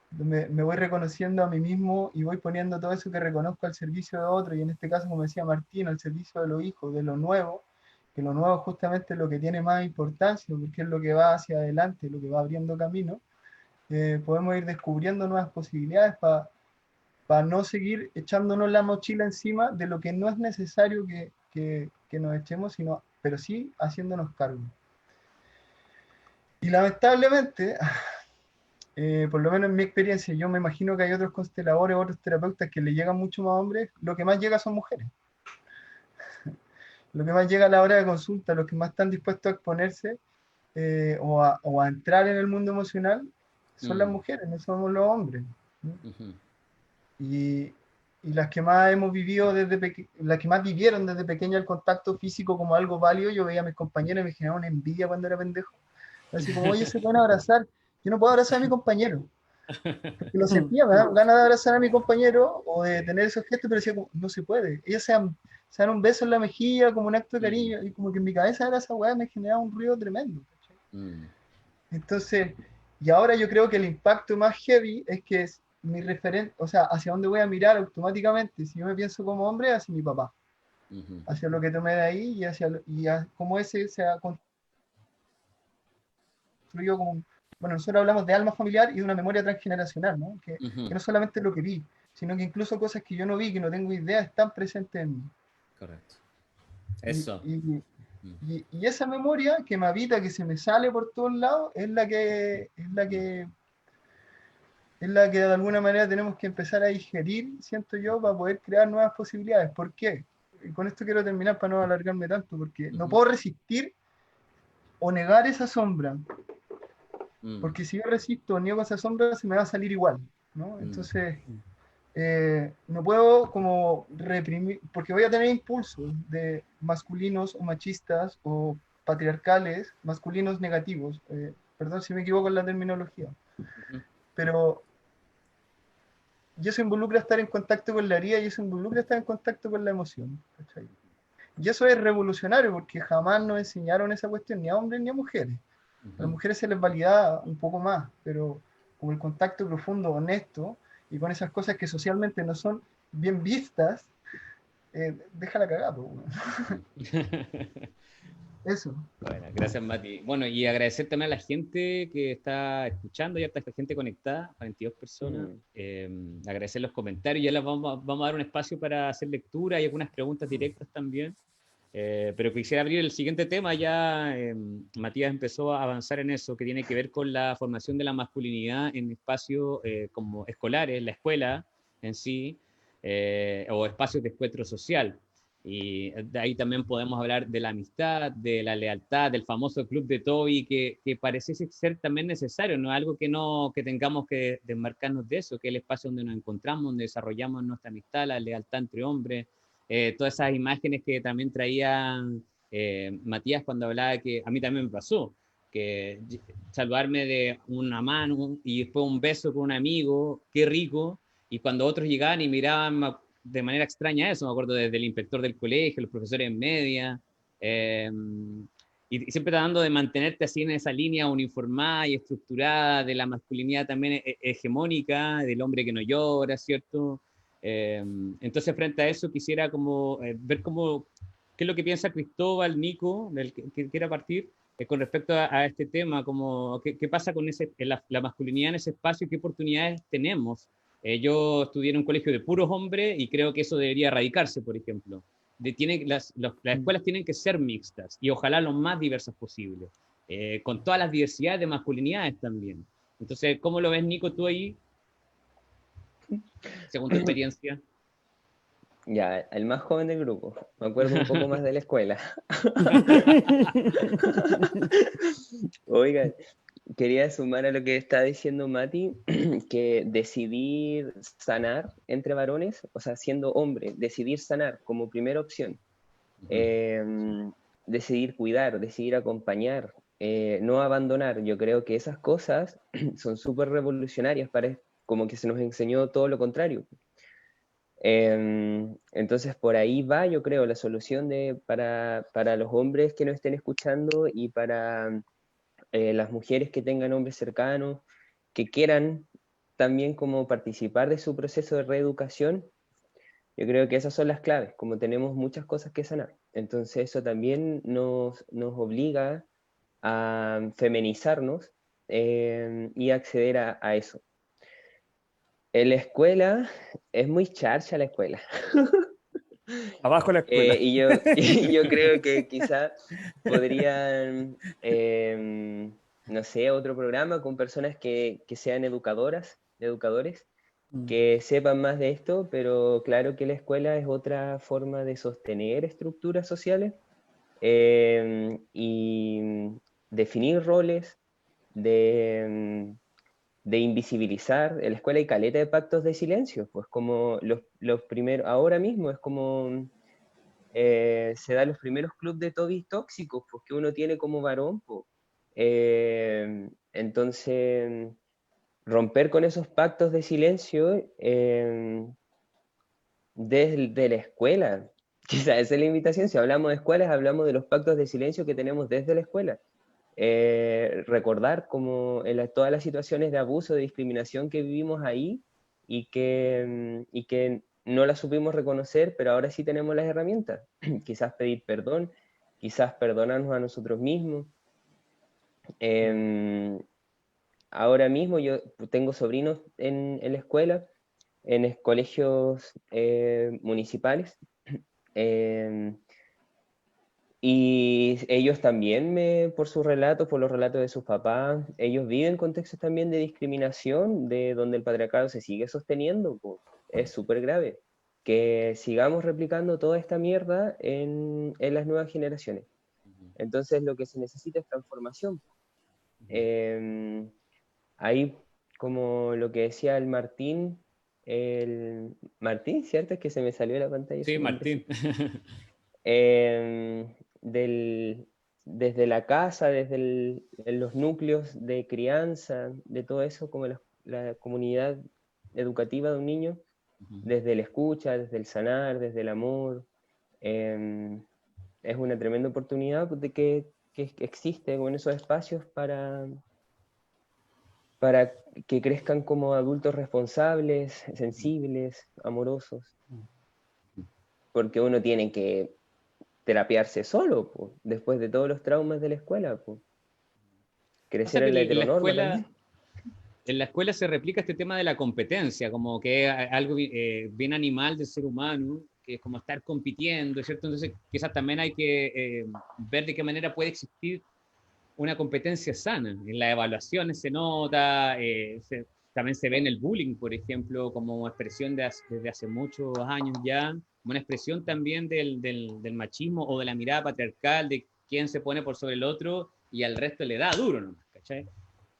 S2: me voy reconociendo a mí mismo y voy poniendo todo eso que reconozco al servicio de otro, y en este caso, como decía Martín, al servicio de los hijos, de lo nuevo, que lo nuevo justamente es lo que tiene más importancia, porque es lo que va hacia adelante, lo que va abriendo camino, podemos ir descubriendo nuevas posibilidades para no seguir echándonos la mochila encima de lo que no es necesario que nos echemos, pero sí haciéndonos cargo. Y lamentablemente, por lo menos en mi experiencia, yo me imagino que hay otros consteladores, otros terapeutas que le llegan mucho más hombres, lo que más llega son mujeres. Lo que más llega a la hora de consulta, los que más están dispuestos a exponerse o a entrar en el mundo emocional, son las mujeres, no somos los hombres, ¿no? Y las que más hemos vivido las que más vivieron desde pequeña el contacto físico como algo válido, yo veía a mis compañeros y me generaba una envidia cuando era pendejo. Así como, oye, se pueden abrazar. Yo no puedo abrazar a mi compañero. Porque lo sentía, me dan ganas de abrazar a mi compañero o de tener esos gestos, pero decía, como, no se puede. Ellos se dan un beso en la mejilla como un acto de cariño, y como que en mi cabeza era esa weá, me generaba un ruido tremendo. Entonces, y ahora yo creo que el impacto más heavy es que mi referente, o sea, hacia dónde voy a mirar automáticamente, si yo me pienso como hombre, hacia mi papá, hacia lo que tomé de ahí y cómo ese se ha construido como, bueno, nosotros hablamos de alma familiar y de una memoria transgeneracional, ¿no? Que no solamente lo que vi, sino que incluso cosas que yo no vi, que no tengo idea, están presentes en mí.
S1: Correcto. Eso.
S2: Y esa memoria que me habita, que se me sale por todos lados, es la que de alguna manera tenemos que empezar a digerir, siento yo, para poder crear nuevas posibilidades. ¿Por qué? Y con esto quiero terminar para no alargarme tanto, porque no puedo resistir o negar esa sombra, porque si yo resisto o niego esa sombra, se me va a salir igual, ¿no? Entonces, no puedo como reprimir, porque voy a tener impulsos de masculinos o machistas o patriarcales, masculinos negativos, perdón si me equivoco en la terminología, pero y eso involucra estar en contacto con la herida y eso involucra estar en contacto con la emoción, ¿cachai? Y eso es revolucionario porque jamás nos enseñaron esa cuestión, ni a hombres ni a mujeres. A las mujeres se les validaba un poco más, pero con el contacto profundo, honesto, y con esas cosas que socialmente no son bien vistas, déjala cagar, Eso.
S1: Bueno, gracias, Mati. Bueno, y agradecer también a la gente que está escuchando, ya está esta gente conectada, 42 personas. Agradecer los comentarios, ya les vamos a dar un espacio para hacer lectura y algunas preguntas directas también. Pero quisiera abrir el siguiente tema, ya Matías empezó a avanzar en eso, que tiene que ver con la formación de la masculinidad en espacios como escolares, la escuela en sí, o espacios de encuentro social. Y de ahí también podemos hablar de la amistad, de la lealtad, del famoso club de Toby, que pareciese ser también necesario, no es algo que tengamos que desmarcarnos de eso, que es el espacio donde nos encontramos, donde desarrollamos nuestra amistad, la lealtad entre hombres, todas esas imágenes que también traía Matías cuando hablaba, que a mí también me pasó, que saludarme de una mano y después un beso con un amigo, qué rico, y cuando otros llegaban y miraban de manera extraña eso, me acuerdo desde el inspector del colegio, los profesores en media, y siempre tratando de mantenerte así en esa línea uniformada y estructurada de la masculinidad también hegemónica, del hombre que no llora, ¿cierto? Entonces, frente a eso, quisiera como ver qué es lo que piensa Cristóbal, Nico, del que quiera partir, con respecto a este tema, como, qué pasa con la masculinidad en ese espacio y qué oportunidades tenemos. Yo estudié en un colegio de puros hombres y creo que eso debería erradicarse, por ejemplo. Las escuelas tienen que ser mixtas y ojalá lo más diversas posible, con todas las diversidades de masculinidades también. Entonces, ¿cómo lo ves, Nico, tú ahí? Según tu experiencia.
S4: Ya, el más joven del grupo. Me acuerdo un poco más de la escuela. Oigan, quería sumar a lo que está diciendo Mati, que decidir sanar entre varones, o sea, siendo hombre, decidir sanar como primera opción, decidir cuidar, decidir acompañar, no abandonar. Yo creo que esas cosas son súper revolucionarias, como que se nos enseñó todo lo contrario. Entonces por ahí va, yo creo, la solución para los hombres que nos estén escuchando y para las mujeres que tengan hombres cercanos, que quieran también como participar de su proceso de reeducación. Yo creo que esas son las claves, como tenemos muchas cosas que sanar. Entonces eso también nos obliga a feminizarnos y acceder a eso. En la escuela, es muy charcha la escuela.
S5: Abajo la escuela.
S4: Y yo creo que quizá podrían, no sé, otro programa con personas que sean educadores, que sepan más de esto, pero claro que la escuela es otra forma de sostener estructuras sociales y definir roles, de invisibilizar. En la escuela hay caleta de pactos de silencio, pues como los primeros, ahora mismo es como se dan los primeros clubes de Toby tóxicos, pues que uno tiene como varón, pues. Entonces, romper con esos pactos de silencio desde la escuela. Quizás esa es la invitación. Si hablamos de escuelas, hablamos de los pactos de silencio que tenemos desde la escuela. Recordar como todas las situaciones de abuso, de discriminación que vivimos ahí, y que no la supimos reconocer, pero ahora sí tenemos las herramientas. Quizás pedir perdón, quizás perdonarnos a nosotros mismos. Ahora mismo yo tengo sobrinos en la escuela, en colegios municipales, y ellos también, por sus relatos, por los relatos de sus papás, ellos viven contextos también de discriminación, de donde el patriarcado se sigue sosteniendo, pues, es súper grave. Que sigamos replicando toda esta mierda en las nuevas generaciones. Entonces lo que se necesita es transformación. Ahí, como lo que decía el Martín, ¿cierto? Es que se me salió de la pantalla
S1: Sí,
S4: su nombre.
S1: Martín.
S4: Eh, desde la casa, en los núcleos de crianza, de todo eso, como la comunidad educativa de un niño, desde la escucha, desde el sanar, desde el amor, es una tremenda oportunidad de que existen en esos espacios para que crezcan como adultos responsables, sensibles, amorosos, porque uno tiene que terapiarse solo, po, después de todos los traumas de la escuela, po.
S1: Pasa
S4: Crecer
S1: que
S4: en la heteronorma también.
S1: en la escuela se replica este tema de la competencia, como que es algo bien animal del ser humano, que es como estar compitiendo, ¿cierto? Entonces quizás también hay que ver de qué manera puede existir una competencia sana. En las evaluaciones se nota, también se ve en el bullying, por ejemplo, como expresión desde hace muchos años ya, como una expresión también del machismo o de la mirada patriarcal, de quién se pone por sobre el otro y al resto le da duro nomás, ¿cachai?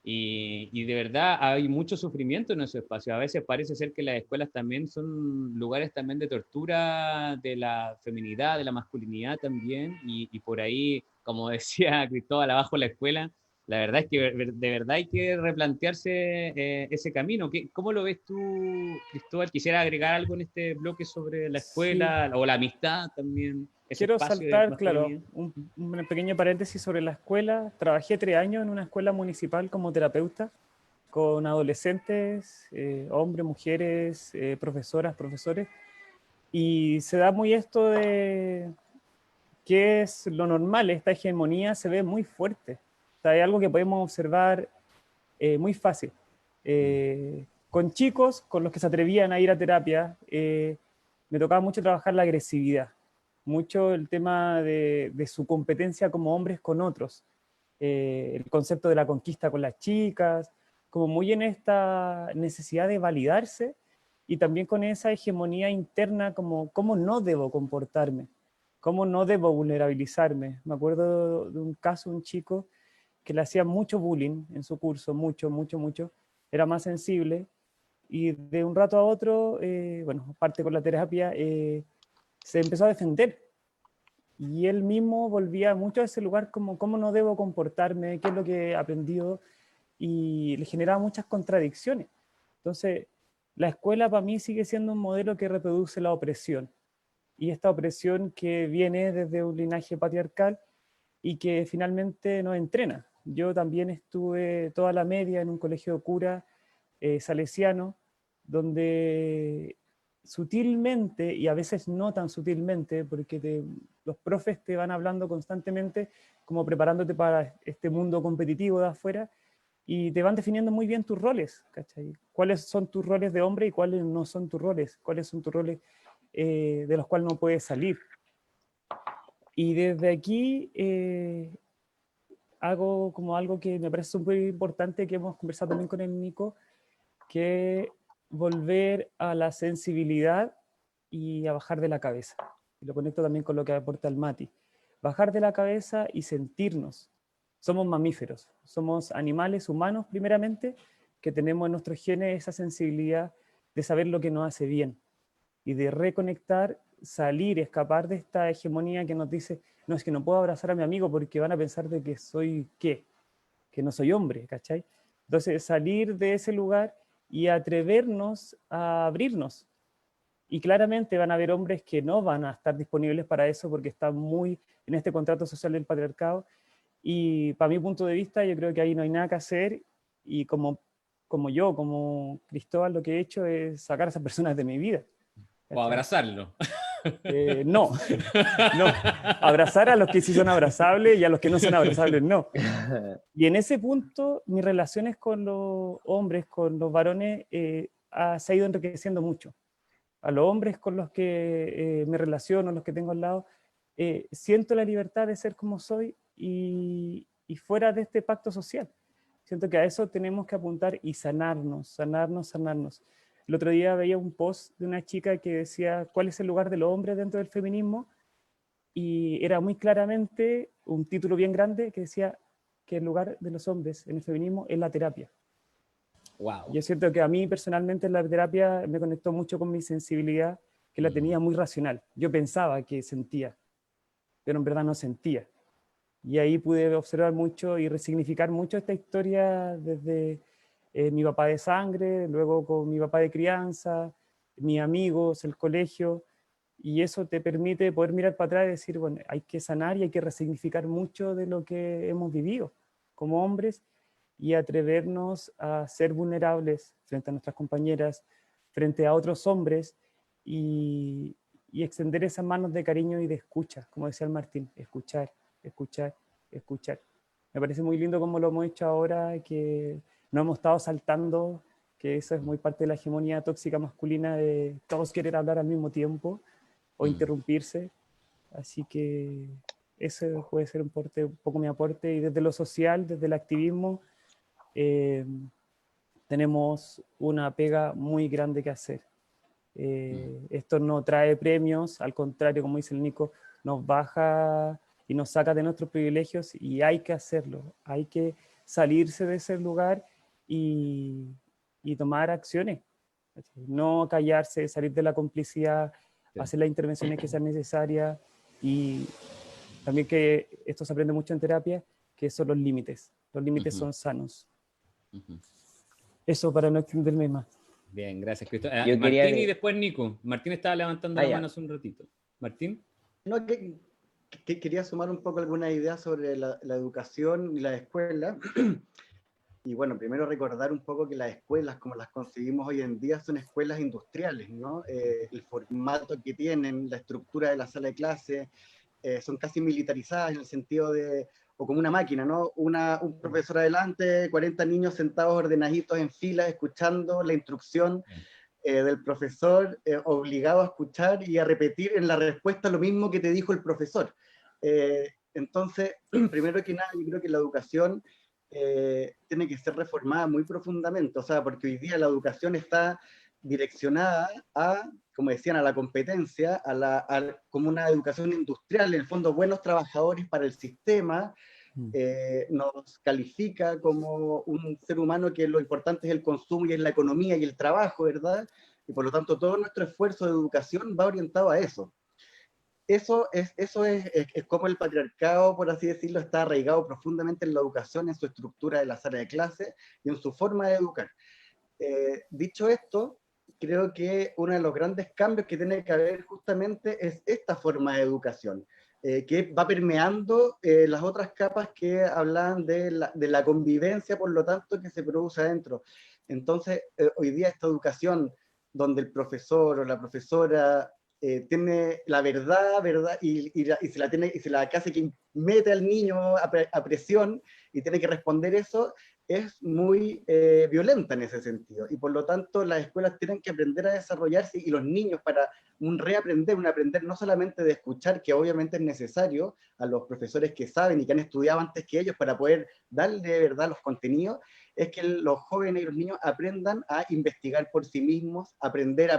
S1: Y de verdad hay mucho sufrimiento en esos espacios. A veces parece ser que las escuelas también son lugares también de tortura de la feminidad, de la masculinidad también, y por ahí, como decía Cristóbal, abajo la escuela, la verdad es que de verdad hay que replantearse ese camino. ¿Cómo lo ves tú, Cristóbal? Quisiera agregar algo en este bloque sobre la
S5: Sí,
S1: escuela o la amistad también, ese
S5: quiero
S1: espacio de
S5: saltar, claro,
S1: masculinidad.
S5: un pequeño paréntesis sobre la escuela. Trabajé 3 años en una escuela municipal como terapeuta con adolescentes, hombres, mujeres, profesoras, profesores, y se da muy esto de qué es lo normal, esta hegemonía se ve muy fuerte. O sea, hay algo que podemos observar muy fácil. Con chicos, con los que se atrevían a ir a terapia, me tocaba mucho trabajar la agresividad, mucho el tema de su competencia como hombres con otros, el concepto de la conquista con las chicas, como muy en esta necesidad de validarse y también con esa hegemonía interna como cómo no debo comportarme, cómo no debo vulnerabilizarme. Me acuerdo de un caso, un chico que le hacía mucho bullying en su curso, mucho, mucho, mucho, era más sensible y de un rato a otro, bueno, parte con la terapia, se empezó a defender y él mismo volvía mucho a ese lugar como cómo no debo comportarme, qué es lo que he aprendido y le generaba muchas contradicciones. Entonces, la escuela para mí sigue siendo un modelo que reproduce la opresión y esta opresión que viene desde un linaje patriarcal y que finalmente nos entrena. Yo también estuve toda la media en un colegio de cura salesiano, donde sutilmente, y a veces no tan sutilmente, porque los profes te van hablando constantemente como preparándote para este mundo competitivo de afuera, y te van definiendo muy bien tus roles, ¿cachai? ¿Cuáles son tus roles de hombre y cuáles no son tus roles? ¿Cuáles son tus roles de los cuales no puedes salir? Y desde aquí hago como algo que me parece súper importante, que hemos conversado también con el Nico, que volver a la sensibilidad y a bajar de la cabeza. Y lo conecto también con lo que aporta el Mati. Bajar de la cabeza y sentirnos. Somos mamíferos, somos animales humanos primeramente, que tenemos en nuestros genes esa sensibilidad de saber lo que nos hace bien y de reconectar, salir, escapar de esta hegemonía que nos dice, no, es que no puedo abrazar a mi amigo porque van a pensar de que soy, ¿qué? Que no soy hombre, ¿cachai? Entonces, salir de ese lugar y atrevernos a abrirnos. Y claramente van a haber hombres que no van a estar disponibles para eso porque están muy en este contrato social del patriarcado. Y para mi punto de vista, yo creo que ahí no hay nada que hacer. Y como como yo, como Cristóbal, lo que he hecho es sacar a esas personas de mi vida.
S1: O abrazarlo.
S5: No, no. Abrazar a los que sí son abrazables y a los que no son abrazables, no. Y en ese punto, mis relaciones con los hombres, con los varones, se ha ido enriqueciendo mucho. A los hombres con los que me relaciono, los que tengo al lado, siento la libertad de ser como soy y fuera de este pacto social. Siento que a eso tenemos que apuntar y sanarnos, sanarnos, sanarnos. El otro día veía un post de una chica que decía cuál es el lugar de los hombres dentro del feminismo y era muy claramente un título bien grande que decía que el lugar de los hombres en el feminismo es la terapia.
S1: Wow.
S5: Yo siento que a mí personalmente la terapia me conectó mucho con mi sensibilidad, que la tenía muy racional. Yo pensaba que sentía, pero en verdad no sentía. Y ahí pude observar mucho y resignificar mucho esta historia desde mi papá de sangre, luego con mi papá de crianza, mis amigos, el colegio, y eso te permite poder mirar para atrás y decir, bueno, hay que sanar y hay que resignificar mucho de lo que hemos vivido como hombres y atrevernos a ser vulnerables frente a nuestras compañeras, frente a otros hombres y extender esas manos de cariño y de escucha, como decía el Martín, escuchar, escuchar, escuchar. Me parece muy lindo como lo hemos hecho ahora, que no hemos estado saltando, que eso es muy parte de la hegemonía tóxica masculina de todos querer hablar al mismo tiempo o interrumpirse. Así que ese puede ser un poco mi aporte. Y desde lo social, desde el activismo, tenemos una pega muy grande que hacer. Esto no trae premios, al contrario, como dice el Nico, nos baja y nos saca de nuestros privilegios y hay que hacerlo, hay que salirse de ese lugar y tomar acciones, no callarse, salir de la complicidad, hacer las intervenciones que sean necesarias y también que esto se aprende mucho en terapia, que son los límites son sanos. Eso para no extenderme más.
S1: Bien, gracias, Cristo.
S4: Yo
S1: Martín y después Nico. Martín estaba levantando la mano hace un ratito. Martín.
S3: No, que quería sumar un poco algunas ideas sobre la educación y la escuela. Y bueno, primero recordar un poco que las escuelas, como las concebimos hoy en día, son escuelas industriales, ¿no? El formato que tienen, la estructura de la sala de clase, son casi militarizadas en el sentido de, o como una máquina, ¿no? Un profesor adelante, 40 niños sentados ordenaditos en fila, escuchando la instrucción del profesor, obligado a escuchar y a repetir en la respuesta lo mismo que te dijo el profesor. Entonces, primero que nada, yo creo que la educación tiene que ser reformada muy profundamente, o sea, porque hoy día la educación está direccionada a, como decían, a la competencia, como una educación industrial, en el fondo buenos trabajadores para el sistema, nos califica como un ser humano que lo importante es el consumo y es la economía y el trabajo, ¿verdad? Y por lo tanto todo nuestro esfuerzo de educación va orientado a eso. Eso es como el patriarcado, por así decirlo, está arraigado profundamente en la educación, en su estructura de la sala de clase y en su forma de educar. Dicho esto, creo que uno de los grandes cambios que tiene que haber justamente es esta forma de educación, que va permeando las otras capas que hablan de la convivencia, por lo tanto, que se produce adentro. Entonces, hoy día esta educación donde el profesor o la profesora tiene la verdad, y se la casi que mete al niño a presión y tiene que responder eso, es muy violenta en ese sentido, y por lo tanto las escuelas tienen que aprender a desarrollarse y los niños para un aprender no solamente de escuchar, que obviamente es necesario a los profesores que saben y que han estudiado antes que ellos para poder darle de verdad los contenidos, es que los jóvenes y los niños aprendan a investigar por sí mismos, aprender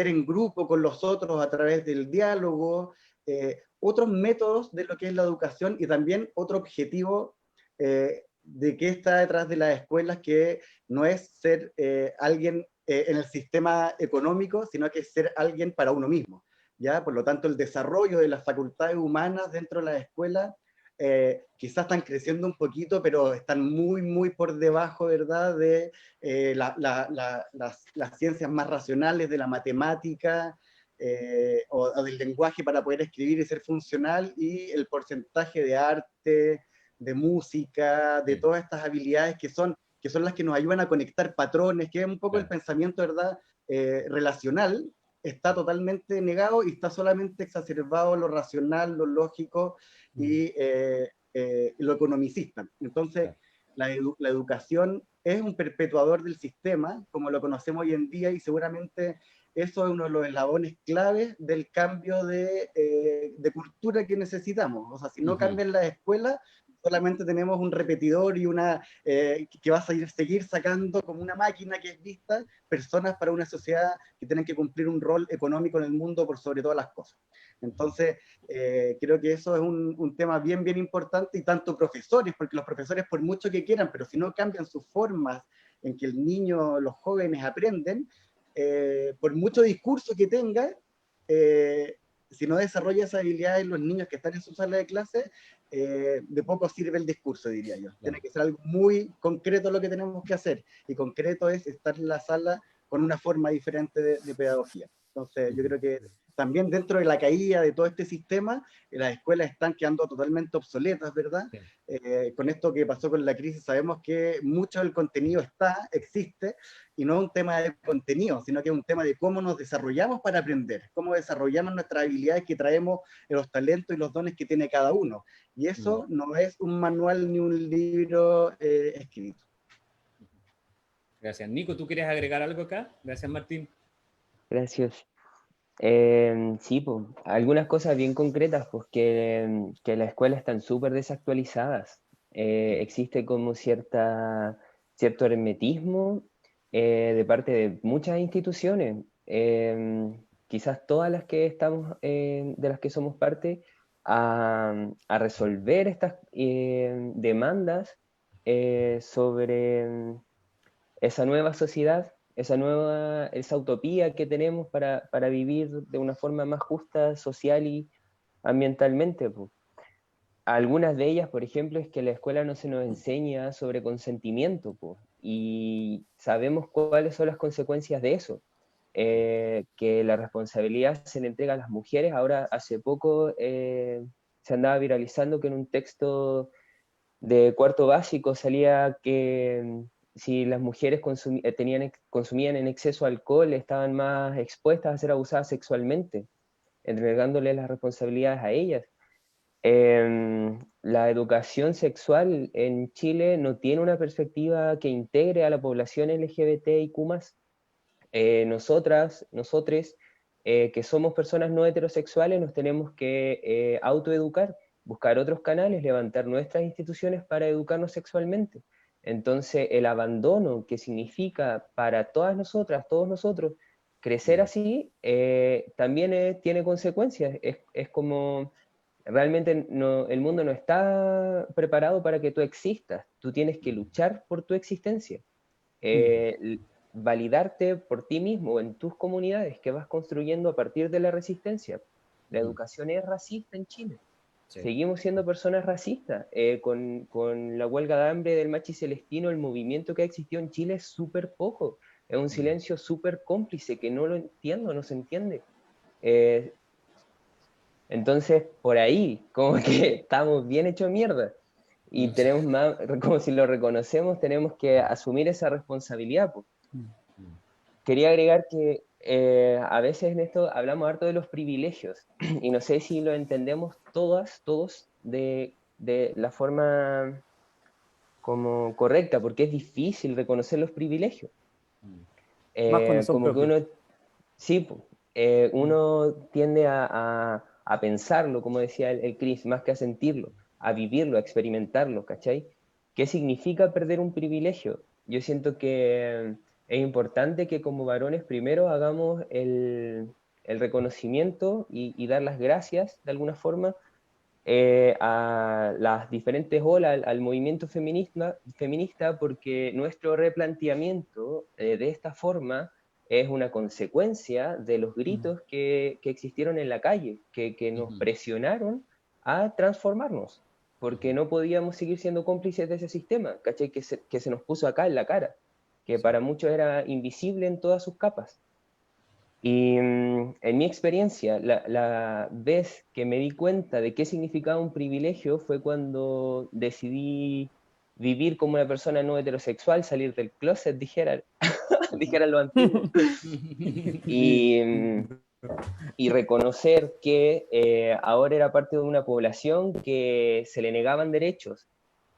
S3: en grupo con los otros a través del diálogo, otros métodos de lo que es la educación y también otro objetivo de qué está detrás de las escuelas, que no es ser alguien en el sistema económico, sino que es ser alguien para uno mismo, ¿ya? Por lo tanto, el desarrollo de las facultades humanas dentro de las escuelas quizás están creciendo un poquito, pero están muy, muy por debajo, ¿verdad?, de las ciencias más racionales, de la matemática, o del lenguaje para poder escribir y ser funcional, y el porcentaje de arte, de música, de todas estas habilidades que son que son las que nos ayudan a conectar patrones, que es un poco el pensamiento, ¿verdad?, relacional, está totalmente negado y está solamente exacerbado lo racional, lo lógico y lo economicista. Entonces, la educación es un perpetuador del sistema, como lo conocemos hoy en día, y seguramente eso es uno de los eslabones claves del cambio de cultura que necesitamos. O sea, si no cambian las escuelas, solamente tenemos un repetidor y que va a seguir sacando como una máquina que es vista personas para una sociedad que tienen que cumplir un rol económico en el mundo por sobre todas las cosas. Entonces, creo que eso es un tema bien, bien importante, y tanto profesores, porque los profesores por mucho que quieran, pero si no cambian sus formas en que el niño, los jóvenes aprenden, por mucho discurso que tenga, si no desarrolla esas habilidades en los niños que están en su sala de clase, de poco sirve el discurso, diría yo. Tiene que ser algo muy concreto lo que tenemos que hacer, y concreto es estar en la sala con una forma diferente de pedagogía. Entonces, yo creo que también dentro de la caída de todo este sistema, las escuelas están quedando totalmente obsoletas, ¿verdad?
S1: Sí.
S3: Con esto que pasó con la crisis, sabemos que mucho del contenido existe, y no es un tema de contenido, sino que es un tema de cómo nos desarrollamos para aprender, cómo desarrollamos nuestras habilidades que traemos, los talentos y los dones que tiene cada uno. Y eso no es un manual ni un libro escrito.
S1: Gracias. Nico, ¿tú quieres agregar algo acá? Gracias, Martín.
S4: Gracias. Sí, pues, algunas cosas bien concretas, pues que las escuelas están súper desactualizadas. Existe como cierto hermetismo de parte de muchas instituciones, quizás todas las que estamos, de las que somos parte, a resolver estas demandas sobre esa nueva sociedad, esa utopía que tenemos para vivir de una forma más justa, social y ambientalmente, pues. Algunas de ellas, por ejemplo, es que la escuela no se nos enseña sobre consentimiento, pues, y sabemos cuáles son las consecuencias de eso. Que la responsabilidad se le entrega a las mujeres. Ahora, hace poco se andaba viralizando que en un texto de cuarto básico salía que si las mujeres consumían en exceso alcohol, estaban más expuestas a ser abusadas sexualmente, entregándoles las responsabilidades a ellas. La educación sexual en Chile no tiene una perspectiva que integre a la población LGBTIQ+. Nosotres, que somos personas no heterosexuales, nos tenemos que autoeducar, buscar otros canales, levantar nuestras instituciones para educarnos sexualmente. Entonces, el abandono que significa para todas nosotras, todos nosotros, crecer así, también tiene consecuencias. Es como, realmente el mundo no está preparado para que tú existas, tú tienes que luchar por tu existencia. Validarte por ti mismo en tus comunidades que vas construyendo a partir de la resistencia. La educación es racista en Chile. Sí. Seguimos siendo personas racistas. Con la huelga de hambre del Machi Celestino, el movimiento que ha existido en Chile es súper poco. Es un silencio súper cómplice que no lo entiendo, no se entiende. Entonces, por ahí, como que estamos bien hechos mierda. Y tenemos más, como si lo reconocemos, tenemos que asumir esa responsabilidad, pues. Quería agregar que a veces en esto hablamos harto de los privilegios y no sé si lo entendemos todos de la forma como correcta, porque es difícil reconocer los privilegios.
S5: Más cuando son
S4: como
S5: propios.
S4: que sí, uno tiende a pensarlo, como decía el Chris, más que a sentirlo, a vivirlo, a experimentarlo, ¿cachai? ¿Qué significa perder un privilegio? Yo siento que es importante que como varones primero hagamos el reconocimiento y dar las gracias de alguna forma a las diferentes olas, al movimiento feminista, porque nuestro replanteamiento de esta forma es una consecuencia de los gritos que existieron en la calle, que nos presionaron a transformarnos, porque no podíamos seguir siendo cómplices de ese sistema, ¿cachai? Que se nos puso acá en la cara, que para muchos era invisible en todas sus capas. Y en mi experiencia, la vez que me di cuenta de qué significaba un privilegio fue cuando decidí vivir como una persona no heterosexual, salir del closet, dijeran lo antiguo, y reconocer que ahora era parte de una población que se le negaban derechos,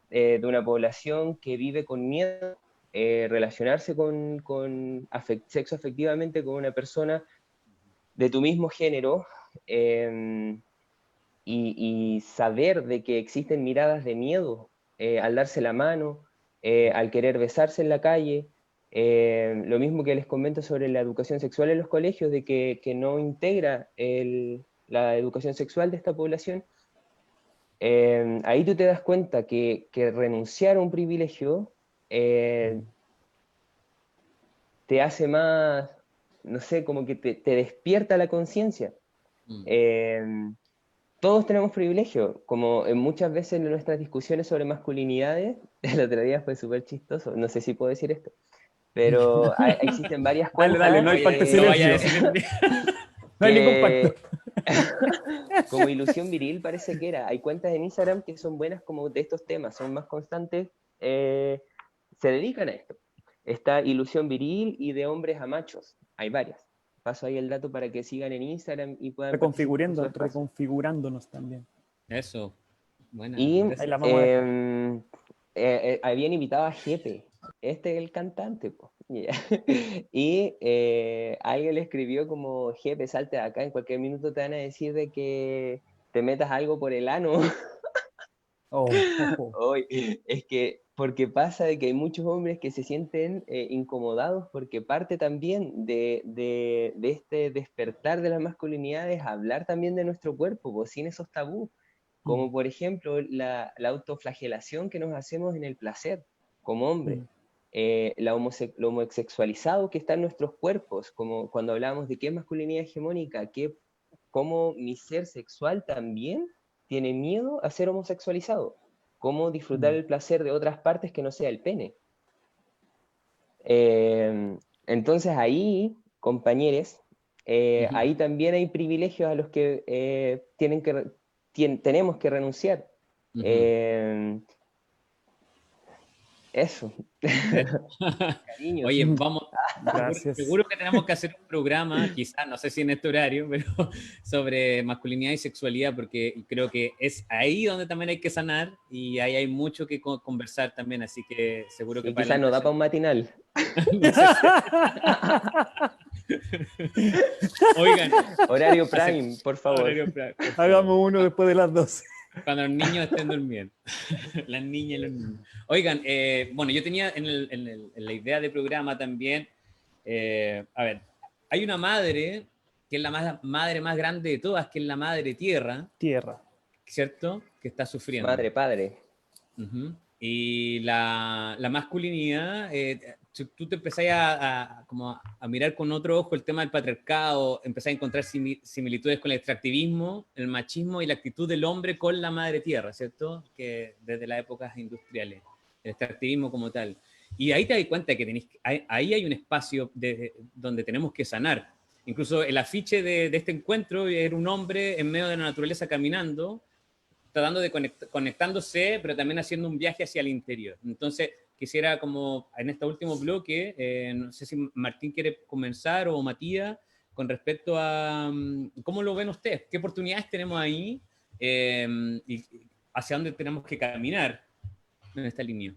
S4: de una población que vive con miedo, relacionarse con sexo afectivamente con una persona de tu mismo género, y saber de que existen miradas de miedo al darse la mano, al querer besarse en la calle. Lo mismo que les comento sobre la educación sexual en los colegios, de que no integra la educación sexual de esta población. Ahí tú te das cuenta que renunciar a un privilegio te hace más, no sé, como que te despierta la conciencia. Todos tenemos privilegio, como en muchas veces en nuestras discusiones sobre masculinidades. El otro día fue súper chistoso, no sé si puedo decir esto, pero existen varias cuentas.
S5: Dale, no hay pacto de silencio. No hay ningún pacto.
S4: Como Ilusión Viril parece que era. Hay cuentas en Instagram que son buenas como de estos temas, son más constantes, se dedican a esto. Está Ilusión Viril y de hombres a machos, hay varias. Paso ahí el dato para que sigan en Instagram y puedan
S5: reconfigurándonos también.
S1: Eso. Buena.
S4: Y
S5: ahí la vamos a dejar.
S4: habían invitado a Jepe, este es el cantante, po. Y alguien le escribió como: Jepe, salte de acá, en cualquier minuto te van a decir de que te metas algo por el ano. Es que porque pasa de que hay muchos hombres que se sienten incomodados, porque parte también de este despertar de las masculinidades, hablar también de nuestro cuerpo, pues, sin esos tabús, como por ejemplo la autoflagelación que nos hacemos en el placer como hombre, lo homosexualizado que está en nuestros cuerpos, como cuando hablamos de qué es masculinidad hegemónica, cómo mi ser sexual también tiene miedo a ser homosexualizado, cómo disfrutar el placer de otras partes que no sea el pene. Entonces ahí, compañeros, ahí también hay privilegios a los que tenemos que renunciar. Eso.
S1: Oye, vamos. Seguro que tenemos que hacer un programa, quizás, no sé si en este horario, pero sobre masculinidad y sexualidad, porque creo que es ahí donde también hay que sanar y ahí hay mucho que conversar también, así que seguro que
S4: quizás no da para un matinal.
S1: Oigan.
S4: Horario prime, por favor. Horario prime, por favor.
S5: Hagamos uno después de las 12.
S1: Cuando los niños estén durmiendo. Las niñas y los niños. Oigan, bueno, yo tenía en la idea de programa también, a ver, hay una madre, que es la madre más grande de todas, que es la madre tierra.
S5: Tierra.
S1: ¿Cierto? Que está sufriendo.
S4: Madre, padre.
S1: Y la masculinidad, tú te empezás a mirar con otro ojo el tema del patriarcado, empezás a encontrar similitudes con el extractivismo, el machismo y la actitud del hombre con la madre tierra, ¿cierto? Que desde las épocas industriales, el extractivismo como tal. Y ahí te das cuenta que ahí hay un espacio donde tenemos que sanar. Incluso el afiche de este encuentro era un hombre en medio de la naturaleza caminando, tratando de conectándose, pero también haciendo un viaje hacia el interior. Entonces, quisiera como en este último bloque, no sé si Martín quiere comenzar o Matías, con respecto a cómo lo ven ustedes, qué oportunidades tenemos ahí y hacia dónde tenemos que caminar en esta línea.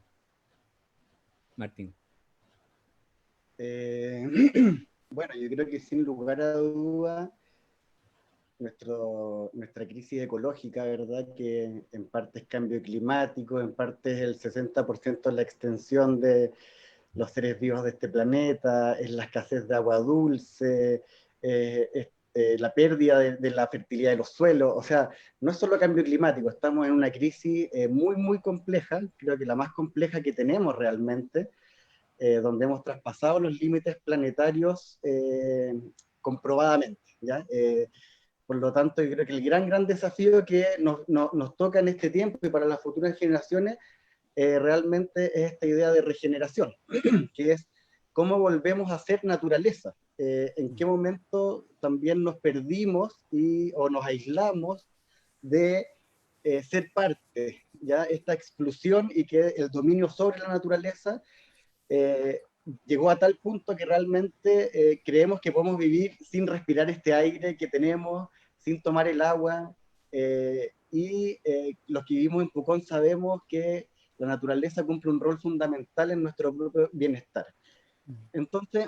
S1: Martín.
S3: Bueno, yo creo que sin lugar a duda nuestra crisis ecológica, ¿verdad? Que en parte es cambio climático, en parte es el 60% de la extensión de los seres vivos de este planeta, es la escasez de agua dulce, la pérdida de la fertilidad de los suelos. O sea, no es solo cambio climático, estamos en una crisis muy, muy compleja, creo que la más compleja que tenemos realmente, donde hemos traspasado los límites planetarios comprobadamente, ¿ya? Por lo tanto, yo creo que el gran desafío que nos toca en este tiempo y para las futuras generaciones realmente es esta idea de regeneración, que es cómo volvemos a ser naturaleza, en qué momento también nos perdimos o nos aislamos de ser parte, ¿ya? Esta exclusión y que el dominio sobre la naturaleza llegó a tal punto que realmente creemos que podemos vivir sin respirar este aire que tenemos, sin tomar el agua, y los que vivimos en Pucón sabemos que la naturaleza cumple un rol fundamental en nuestro propio bienestar. Entonces,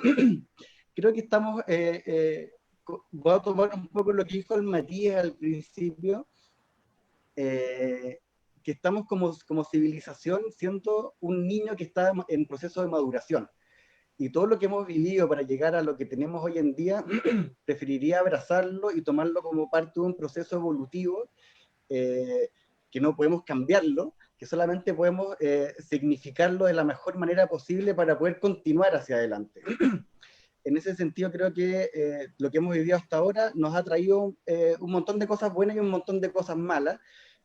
S3: creo que estamos, voy a tomar un poco lo que dijo el Matías al principio, que estamos como civilización siendo un niño que está en proceso de maduración. Y todo lo que hemos vivido para llegar a lo que tenemos hoy en día, preferiría abrazarlo y tomarlo como parte de un proceso evolutivo, que no podemos cambiarlo, que solamente podemos significarlo de la mejor manera posible para poder continuar hacia adelante. En ese sentido, creo que lo que hemos vivido hasta ahora nos ha traído un montón de cosas buenas y un montón de cosas malas,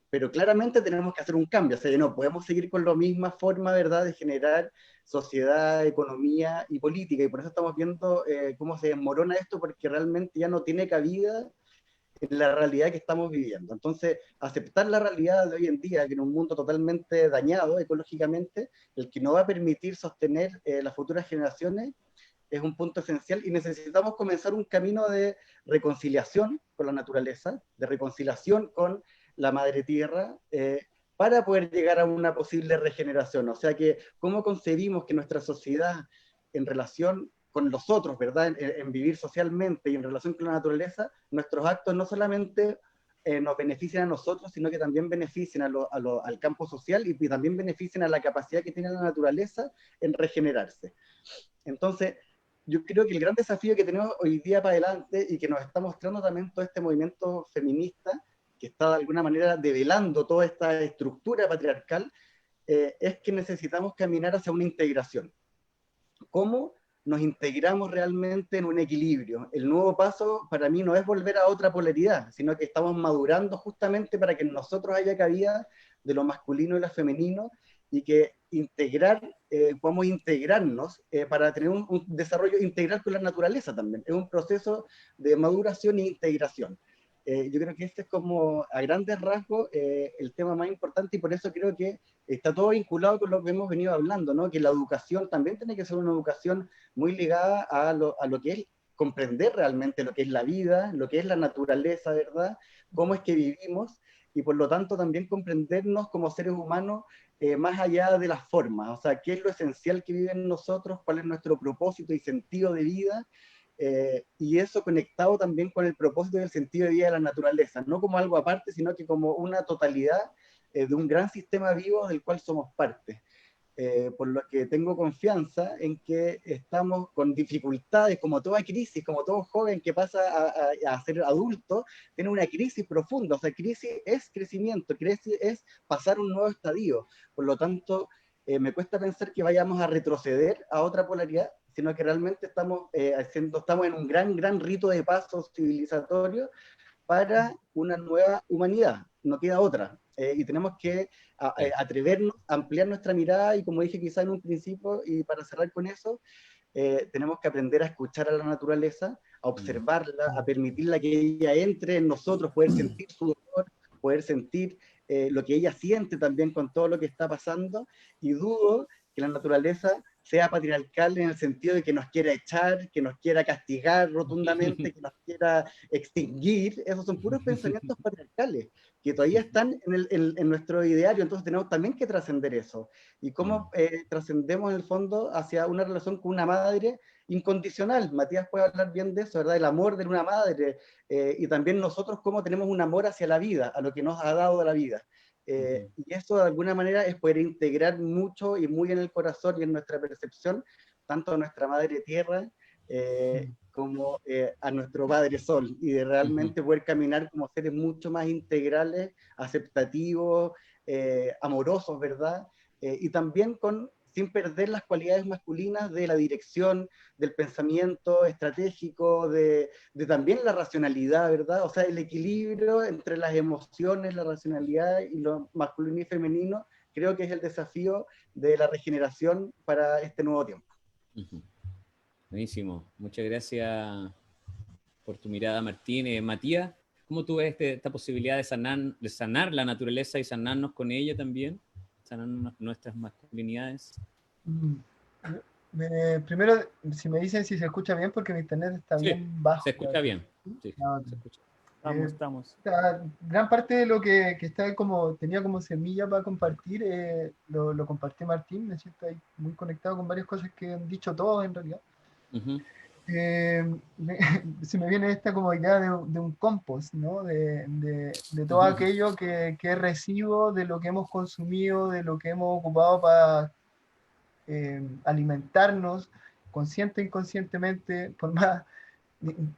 S3: pero claramente tenemos que hacer un cambio, o sea, no podemos seguir con la misma forma, ¿verdad?, de generar sociedad, economía y política, y por eso estamos viendo cómo se desmorona esto, porque realmente ya no tiene cabida en la realidad que estamos viviendo. Entonces, aceptar la realidad de hoy en día, que en un mundo totalmente dañado ecológicamente, el que no va a permitir sostener las futuras generaciones, es un punto esencial, y necesitamos comenzar un camino de reconciliación con la naturaleza, de reconciliación con la madre tierra, para poder llegar a una posible regeneración. O sea que, ¿cómo concebimos que nuestra sociedad, en relación con los otros, ¿verdad?, en vivir socialmente y en relación con la naturaleza, nuestros actos no solamente nos benefician a nosotros, sino que también benefician al campo social, y también benefician a la capacidad que tiene la naturaleza en regenerarse? Entonces, yo creo que el gran desafío que tenemos hoy día para adelante, y que nos está mostrando también todo este movimiento feminista, que está de alguna manera develando toda esta estructura patriarcal, es que necesitamos caminar hacia una integración. ¿Cómo nos integramos realmente en un equilibrio? El nuevo paso para mí no es volver a otra polaridad, sino que estamos madurando justamente para que en nosotros haya cabida de lo masculino y lo femenino, y que podamos integrarnos para tener un desarrollo integral con la naturaleza también. Es un proceso de maduración e integración. Yo creo que este es como, a grandes rasgos, el tema más importante, y por eso creo que está todo vinculado con lo que hemos venido hablando, ¿no? Que la educación también tiene que ser una educación muy ligada a lo que es comprender realmente lo que es la vida, lo que es la naturaleza, ¿verdad? Cómo es que vivimos, y por lo tanto también comprendernos como seres humanos más allá de las formas, o sea, qué es lo esencial que vive en nosotros, cuál es nuestro propósito y sentido de vida, y eso conectado también con el propósito y el sentido de vida de la naturaleza, no como algo aparte, sino que como una totalidad de un gran sistema vivo del cual somos parte. Por lo que tengo confianza en que estamos con dificultades, como toda crisis, como todo joven que pasa a ser adulto, tiene una crisis profunda. O sea, crisis es crecimiento, crisis es pasar un nuevo estadio. Por lo tanto, me cuesta pensar que vayamos a retroceder a otra polaridad, sino que realmente estamos en un gran rito de paso civilizatorio para una nueva humanidad. No queda otra. Y tenemos que atrevernos a ampliar nuestra mirada, y como dije quizá en un principio, y para cerrar con eso, tenemos que aprender a escuchar a la naturaleza, a observarla, a permitirla que ella entre en nosotros, poder sentir su dolor, poder sentir lo que ella siente también con todo lo que está pasando. Y dudo que la naturaleza sea patriarcal en el sentido de que nos quiera echar, que nos quiera castigar rotundamente, que nos quiera extinguir. Esos son puros pensamientos patriarcales que todavía están en nuestro ideario. Entonces tenemos también que trascender eso. Y cómo trascendemos en el fondo hacia una relación con una madre incondicional. Matías puede hablar bien de eso, ¿verdad? El amor de una madre, y también nosotros cómo tenemos un amor hacia la vida, a lo que nos ha dado la vida. Y eso de alguna manera es poder integrar mucho y muy en el corazón y en nuestra percepción, tanto a nuestra madre tierra como a nuestro padre sol, y de realmente poder caminar como seres mucho más integrales, aceptativos, amorosos, ¿verdad? Y también sin perder las cualidades masculinas de la dirección, del pensamiento estratégico, de también la racionalidad, ¿verdad? O sea, el equilibrio entre las emociones, la racionalidad y lo masculino y femenino, creo que es el desafío de la regeneración para este nuevo tiempo.
S1: Buenísimo. Muchas gracias por tu mirada, Martín. Matías, ¿Cómo tú ves esta posibilidad de sanar la naturaleza y sanarnos con ella también? Sanar nuestras masculinidades.
S2: Primero, si me dicen si se escucha bien, porque mi internet está
S1: Sí,
S2: bien bajo.
S1: se escucha bien. Sí,
S2: Ah,
S1: se escucha.
S5: Estamos.
S2: Gran parte de lo que está tenía como semilla para compartir, lo compartió Martín. Me siento ahí muy conectado con varias cosas que han dicho todos en realidad.
S1: Uh-huh.
S2: Se me viene esta como idea de un compost, ¿no? De todo aquello que es residuo de lo que hemos consumido, de lo que hemos ocupado para alimentarnos, consciente e inconscientemente, por más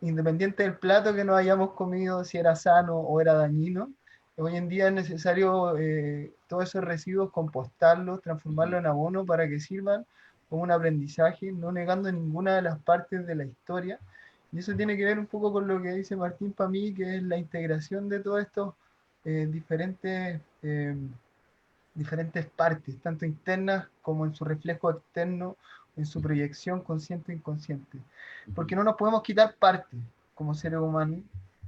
S2: independiente del plato que nos hayamos comido, si era sano o era dañino. Hoy en día es necesario todos esos residuos compostarlos, transformarlos en abono para que sirvan como un aprendizaje, no negando ninguna de las partes de la historia. Y eso tiene que ver un poco con lo que dice Martín para mí, que es la integración de todos estos diferentes partes, tanto internas como en su reflejo externo, en su proyección consciente e inconsciente. Porque no nos podemos quitar partes como seres humanos,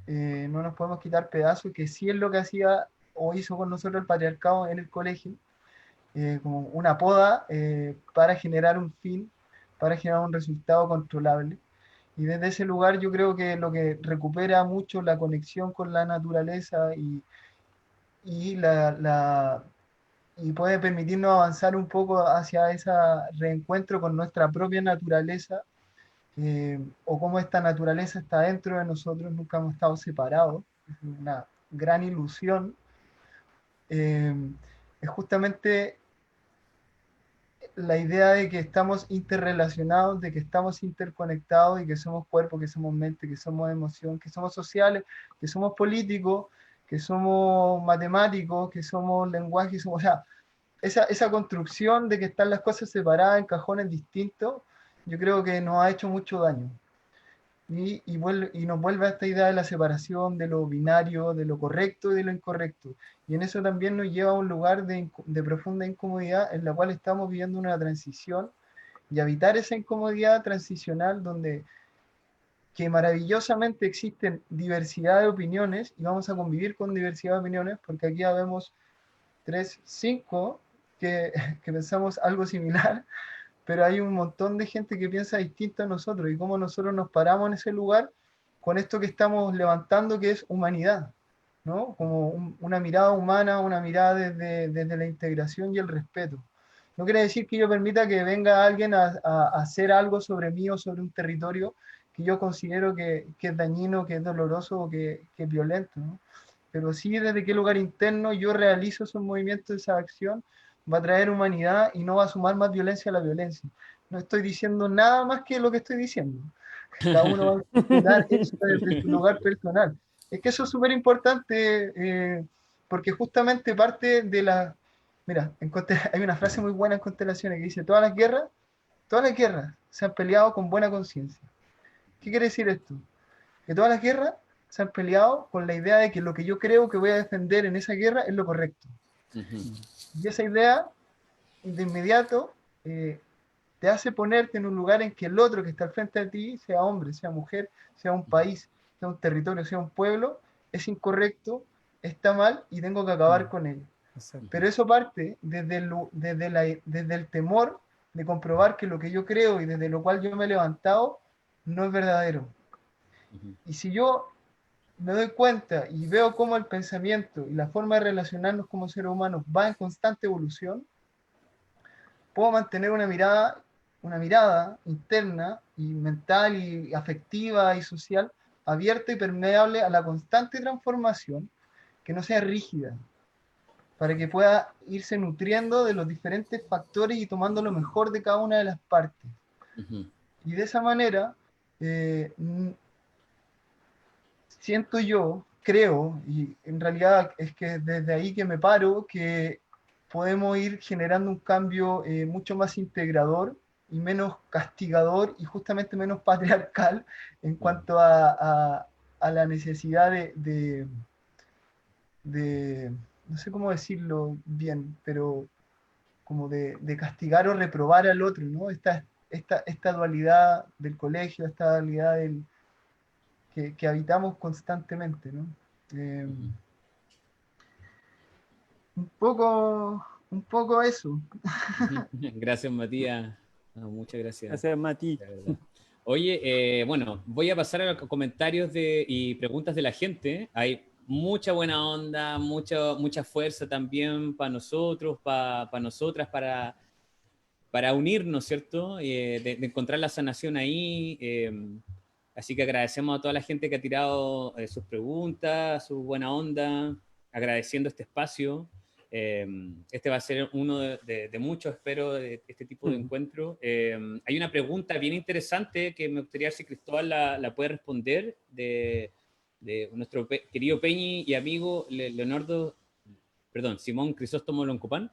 S2: no nos podemos quitar pedazos, que sí es lo que hacía o hizo con nosotros el patriarcado en el colegio, como una poda para generar un fin, para generar un resultado controlable. Y desde ese lugar yo creo que lo que recupera mucho la conexión con la naturaleza y y puede permitirnos avanzar un poco hacia ese reencuentro con nuestra propia naturaleza, o cómo esta naturaleza está dentro de nosotros, nunca hemos estado separados, es una gran ilusión. Es justamente la idea de que estamos interrelacionados, de que estamos interconectados y que somos cuerpo, que somos mente, que somos emoción, que somos sociales, que somos políticos, que somos matemáticos, que somos lenguaje, o sea, esa construcción de que están las cosas separadas en cajones distintos, yo creo que nos ha hecho mucho daño. Y nos vuelve a esta idea de la separación, de lo binario, de lo correcto y de lo incorrecto. Y en eso también nos lleva a un lugar de profunda incomodidad en la cual estamos viviendo una transición y habitar esa incomodidad transicional donde que maravillosamente existen diversidad de opiniones y vamos a convivir con diversidad de opiniones porque aquí ya vemos 3, 5 que pensamos algo similar, pero hay un montón de gente que piensa distinto a nosotros y cómo nosotros nos paramos en ese lugar con esto que estamos levantando, que es humanidad, ¿no? Como una mirada humana, una mirada desde la integración y el respeto. No quiere decir que yo permita que venga alguien a hacer algo sobre mí o sobre un territorio que yo considero que es dañino, que es doloroso o que es violento, ¿no? Pero sí desde qué lugar interno yo realizo esos movimientos, esa acción, va a traer humanidad y no va a sumar más violencia a la violencia. No estoy diciendo nada más que lo que estoy diciendo. Cada uno va a interpretar eso desde su lugar personal. Es que eso es súper importante, porque justamente parte de la... Mira, hay una frase muy buena en Constelaciones que dice, todas las guerras se han peleado con buena conciencia. ¿Qué quiere decir esto? Que todas las guerras se han peleado con la idea de que lo que yo creo que voy a defender en esa guerra es lo correcto. Y esa idea, de inmediato, te hace ponerte en un lugar en que el otro que está al frente de ti, sea hombre, sea mujer, sea un país, sea un territorio, sea un pueblo, es incorrecto, está mal y tengo que acabar con ello. Pero eso parte desde el temor de comprobar que lo que yo creo y desde lo cual yo me he levantado no es verdadero. Y si yo me doy cuenta y veo cómo el pensamiento y la forma de relacionarnos como seres humanos va en constante evolución, puedo mantener una mirada interna y mental y afectiva y social abierta y permeable a la constante transformación, que no sea rígida, para que pueda irse nutriendo de los diferentes factores y tomando lo mejor de cada una de las partes. Y de esa manera, siento yo, creo, y en realidad es que desde ahí que me paro, que podemos ir generando un cambio mucho más integrador y menos castigador y justamente menos patriarcal en cuanto a la necesidad no sé cómo decirlo bien, pero como de castigar o reprobar al otro, ¿no? Esta dualidad del colegio, esta dualidad que habitamos constantemente, ¿no? Un poco eso.
S1: Gracias, Matías. Muchas gracias.
S5: Gracias, Mati.
S1: La verdad. Oye, bueno, voy a pasar a los comentarios y preguntas de la gente. Hay mucha buena onda, mucha fuerza también para nosotros, para nosotras, para unirnos, ¿cierto? De encontrar la sanación ahí. Así que agradecemos a toda la gente que ha tirado sus preguntas, su buena onda, agradeciendo este espacio. Este va a ser uno de muchos, espero, de este tipo de encuentro. Hay una pregunta bien interesante que me gustaría ver si Cristóbal la puede responder de nuestro querido Peñi y amigo Simón Crisóstomo Loncopán.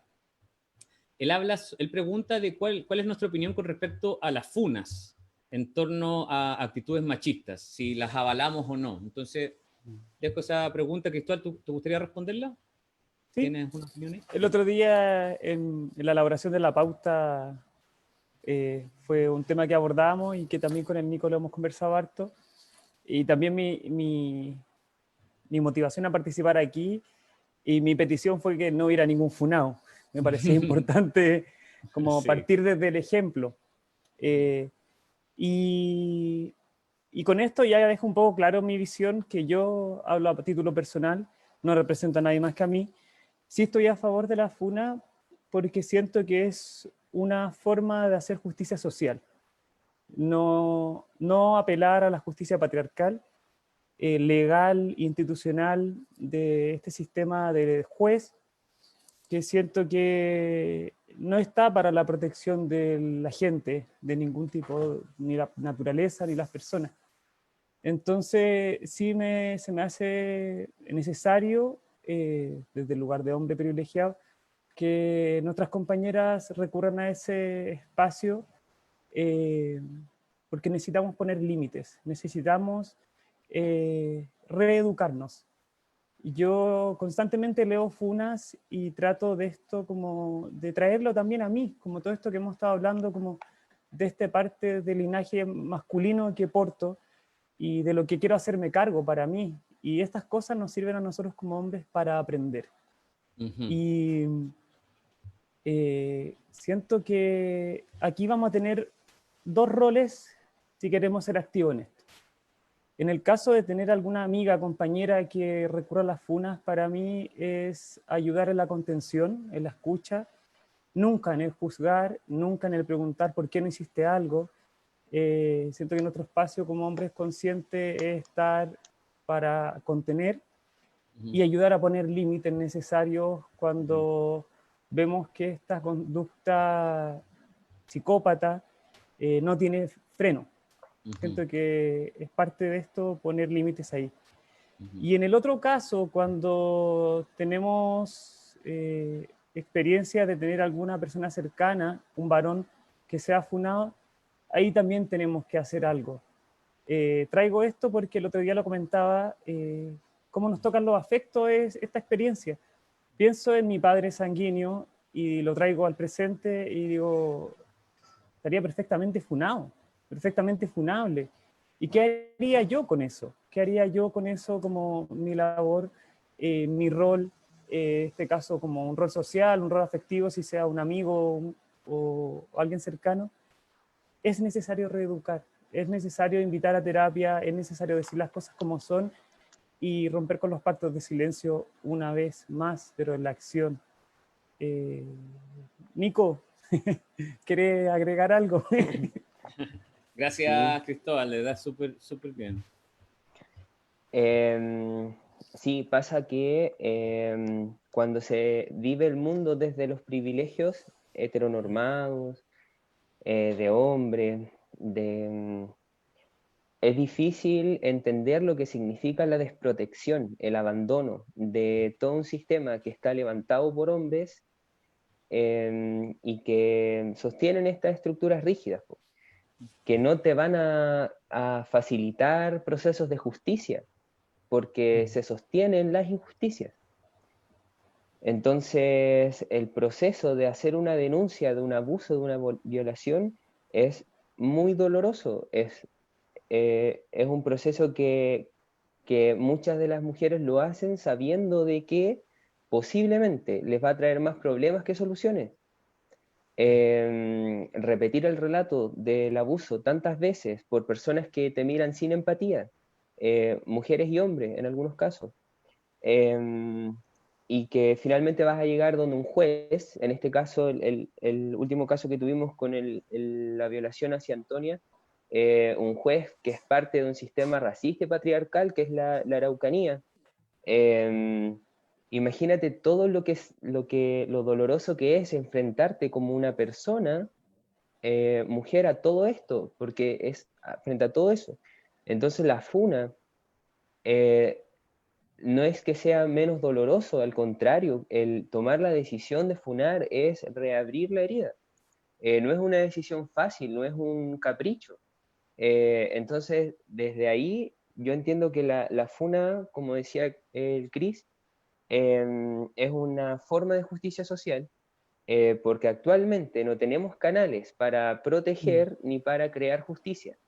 S1: Él pregunta de cuál es nuestra opinión con respecto a las funas en torno a actitudes machistas, si las avalamos o no. Entonces, dejo esa pregunta, Cristóbal, ¿te gustaría responderla?
S5: Sí.
S1: ¿Tienes una opinión?
S5: El otro día, en la elaboración de la pauta, fue un tema que abordamos y que también con el Nico lo hemos conversado harto. Y también mi motivación a participar aquí y mi petición fue que no hubiera ningún funao. Me parecía importante como partir desde el ejemplo. Y con esto ya dejo un poco claro mi visión, que yo hablo a título personal, no represento a nadie más que a mí. Sí estoy a favor de la funa porque siento que es una forma de hacer justicia social. No apelar a la justicia patriarcal, legal, institucional de este sistema de juez, que siento que no está para la protección de la gente, de ningún tipo, ni la naturaleza, ni las personas. Entonces, sí se me hace necesario, desde el lugar de hombre privilegiado, que nuestras compañeras recurran a ese espacio, porque necesitamos poner límites, necesitamos reeducarnos. Yo constantemente leo funas y trato de esto como de traerlo también a mí, como todo esto que hemos estado hablando, como de esta parte del linaje masculino que porto y de lo que quiero hacerme cargo para mí. Y estas cosas nos sirven a nosotros como hombres para aprender. Y siento que aquí vamos a tener dos roles si queremos ser activos en esto. En el caso de tener alguna amiga, compañera que recurra a las funas, para mí es ayudar en la contención, en la escucha, nunca en el juzgar, nunca en el preguntar por qué no hiciste algo. Siento que nuestro espacio como hombres conscientes es estar para contener y ayudar a poner límites necesarios cuando vemos que esta conducta psicópata no tiene freno. Siento que es parte de esto poner límites ahí. Y en el otro caso, cuando tenemos experiencia de tener alguna persona cercana, un varón que sea funado, ahí también tenemos que hacer algo. Traigo esto porque el otro día lo comentaba, cómo nos tocan los afectos es esta experiencia. Pienso en mi padre sanguíneo y lo traigo al presente y digo, estaría perfectamente funado, perfectamente funable. ¿Y qué haría yo con eso? ¿Qué haría yo con eso como mi labor, mi rol, en este caso como un rol social, un rol afectivo, si sea un amigo o alguien cercano? Es necesario reeducar, es necesario invitar a terapia, es necesario decir las cosas como son y romper con los pactos de silencio una vez más, pero en la acción. Nico, ¿querés agregar algo?
S1: Gracias, Cristóbal, le da súper bien.
S4: Sí, pasa que cuando se vive el mundo desde los privilegios heteronormados, de hombre, es difícil entender lo que significa la desprotección, el abandono de todo un sistema que está levantado por hombres y que sostienen estas estructuras rígidas, que no te van a facilitar procesos de justicia, porque se sostienen las injusticias. Entonces, el proceso de hacer una denuncia de un abuso, de una violación, es muy doloroso, es un proceso que que muchas de las mujeres lo hacen sabiendo de que posiblemente les va a traer más problemas que soluciones. Repetir el relato del abuso tantas veces por personas que te miran sin empatía, mujeres y hombres en algunos casos, y que finalmente vas a llegar donde un juez, en este caso el último caso que tuvimos con la violación hacia Antonia, un juez que es parte de un sistema racista y patriarcal que es la Araucanía. Imagínate todo lo que es lo doloroso que es enfrentarte como una persona mujer a todo esto, porque es frente a todo eso. Entonces la funa no es que sea menos doloroso, al contrario, el tomar la decisión de funar es reabrir la herida. No es una decisión fácil, no es un capricho. Entonces, desde ahí, yo entiendo que la funa, como decía el Cris, es una forma de justicia social, porque actualmente no tenemos canales para proteger ni para crear justicia.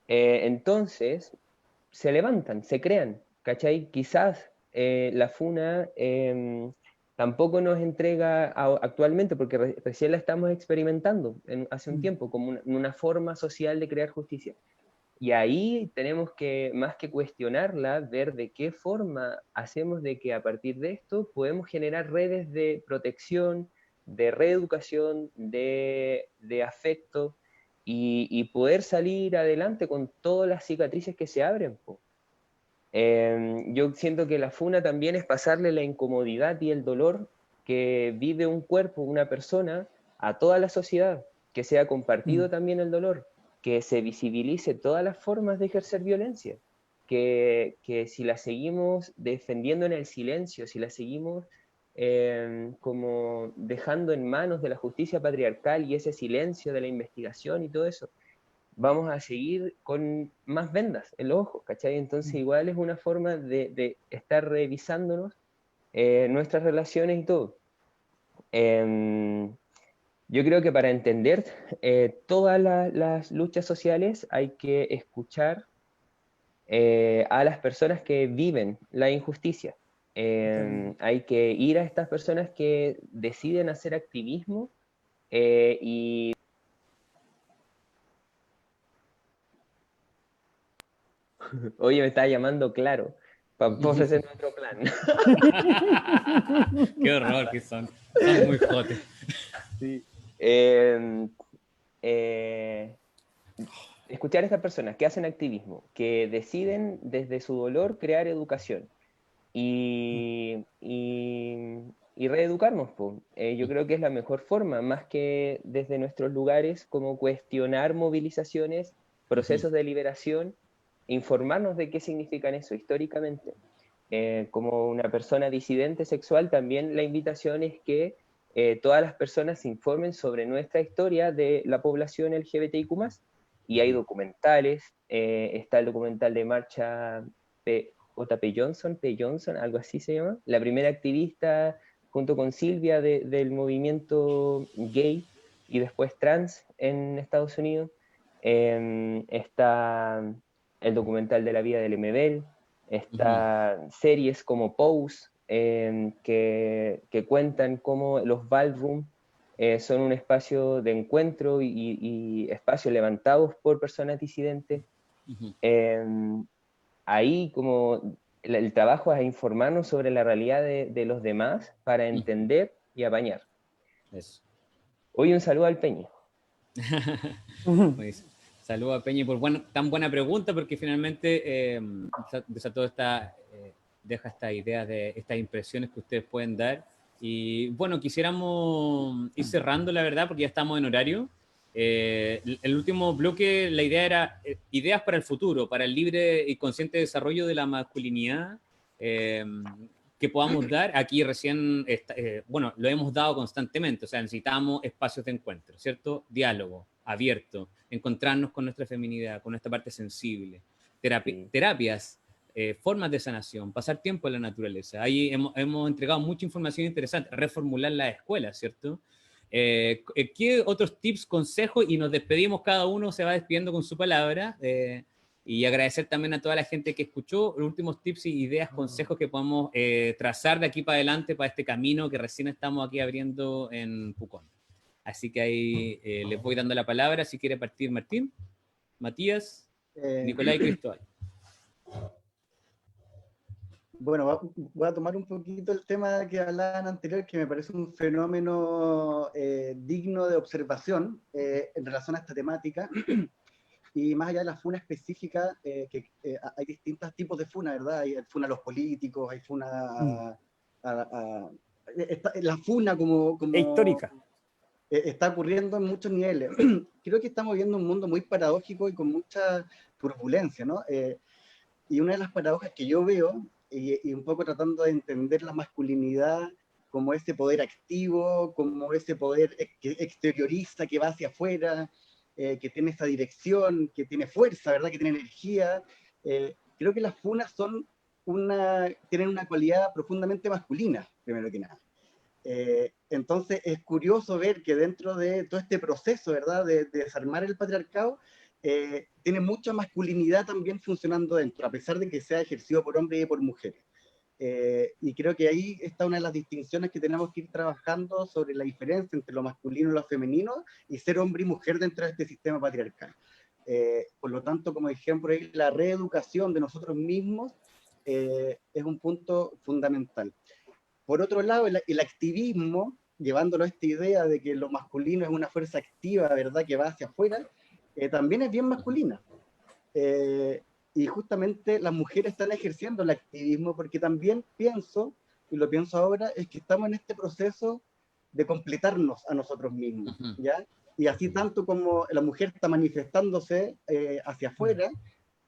S4: Entonces, se levantan, se crean, ¿cachai? Quizás la FUNA tampoco nos entrega actualmente, porque recién la estamos experimentando hace un tiempo, como una forma social de crear justicia. Y ahí tenemos que, más que cuestionarla, ver de qué forma hacemos de que a partir de esto podemos generar redes de protección, de reeducación, de afecto, y poder salir adelante con todas las cicatrices que se abren, po. Yo siento que la funa también es pasarle la incomodidad y el dolor que vive un cuerpo, una persona, a toda la sociedad, que sea compartido también el dolor, que se visibilice todas las formas de ejercer violencia, que si la seguimos defendiendo en el silencio, si la seguimos como dejando en manos de la justicia patriarcal y ese silencio de la investigación y todo eso, vamos a seguir con más vendas en los ojos, ¿cachai? Entonces igual es una forma de estar revisándonos nuestras relaciones y todo. Yo creo que para entender todas las luchas sociales hay que escuchar a las personas que viven la injusticia. Hay que ir a estas personas que deciden hacer activismo y... Oye, me está llamando Claro, para ofrecer otro plan.
S1: Qué horror que son. Son muy jotes.
S4: Sí. Escuchar a estas personas que hacen activismo, que deciden desde su dolor crear educación y reeducarnos, po. Yo creo que es la mejor forma, más que desde nuestros lugares, como cuestionar movilizaciones, procesos de liberación, informarnos de qué significan eso históricamente. Como una persona disidente sexual, también la invitación es que todas las personas se informen sobre nuestra historia de la población LGBTIQ+, y hay documentales, está el documental de Marcha J.P. Johnson, P. Johnson, algo así se llama, la primera activista junto con Silvia del movimiento gay y después trans en Estados Unidos. Está el documental de la vida del MBL, está series como Pose, que cuentan cómo los ballroom son un espacio de encuentro y espacios levantados por personas disidentes. Ahí como el trabajo es informarnos sobre la realidad de los demás para entender y apañar.
S1: Eso.
S4: Hoy un saludo al Peñi.
S1: Pues, saludo a Peñi por tan buena pregunta, porque finalmente desató deja estas ideas, estas impresiones que ustedes pueden dar. Y bueno, quisiéramos ir cerrando, la verdad, porque ya estamos en horario. El último bloque, la idea era ideas para el futuro, para el libre y consciente desarrollo de la masculinidad que podamos dar. Aquí recién, bueno, lo hemos dado constantemente, o sea, necesitamos espacios de encuentro, ¿cierto? Diálogo abierto, encontrarnos con nuestra feminidad, con nuestra parte sensible, terapias, formas de sanación, pasar tiempo en la naturaleza. Ahí hemos entregado mucha información interesante, reformular las escuelas, ¿cierto? ¿Qué otros tips, consejos? Y nos despedimos, cada uno se va despidiendo con su palabra. Y agradecer también a toda la gente que escuchó los últimos tips y ideas, consejos que podamos trazar de aquí para adelante para este camino que recién estamos aquí abriendo en Pucón. Así que ahí les voy dando la palabra, si quiere partir Martín, Matías, Nicolás y Cristóbal.
S3: Bueno, voy a tomar un poquito el tema que hablaban anterior, que me parece un fenómeno digno de observación en relación a esta temática. Y más allá de la funa específica, hay distintos tipos de funa, ¿verdad? Hay funa a los políticos, hay funa la funa como
S5: histórica.
S3: Está ocurriendo en muchos niveles. Creo que estamos viendo un mundo muy paradójico y con mucha turbulencia, ¿no? Y una de las paradojas que yo veo, y un poco tratando de entender la masculinidad como ese poder activo, como ese poder que exterioriza, que va hacia afuera, que tiene esa dirección, que tiene fuerza, ¿verdad? Que tiene energía. Creo que las funas tienen una cualidad profundamente masculina, primero que nada. Entonces es curioso ver que dentro de todo este proceso, ¿verdad? De desarmar el patriarcado, tiene mucha masculinidad también funcionando dentro, a pesar de que sea ejercido por hombres y por mujeres. Y creo que ahí está una de las distinciones que tenemos que ir trabajando sobre la diferencia entre lo masculino y lo femenino y ser hombre y mujer dentro de este sistema patriarcal. Por lo tanto, como dijeron por ahí, la reeducación de nosotros mismos es un punto fundamental. Por otro lado, el activismo, llevándolo a esta idea de que lo masculino es una fuerza activa, ¿verdad?, que va hacia afuera, también es bien masculina. Y justamente las mujeres están ejerciendo el activismo porque también pienso, y lo pienso ahora, es que estamos en este proceso de completarnos a nosotros mismos, ¿ya? Y así tanto como la mujer está manifestándose hacia afuera,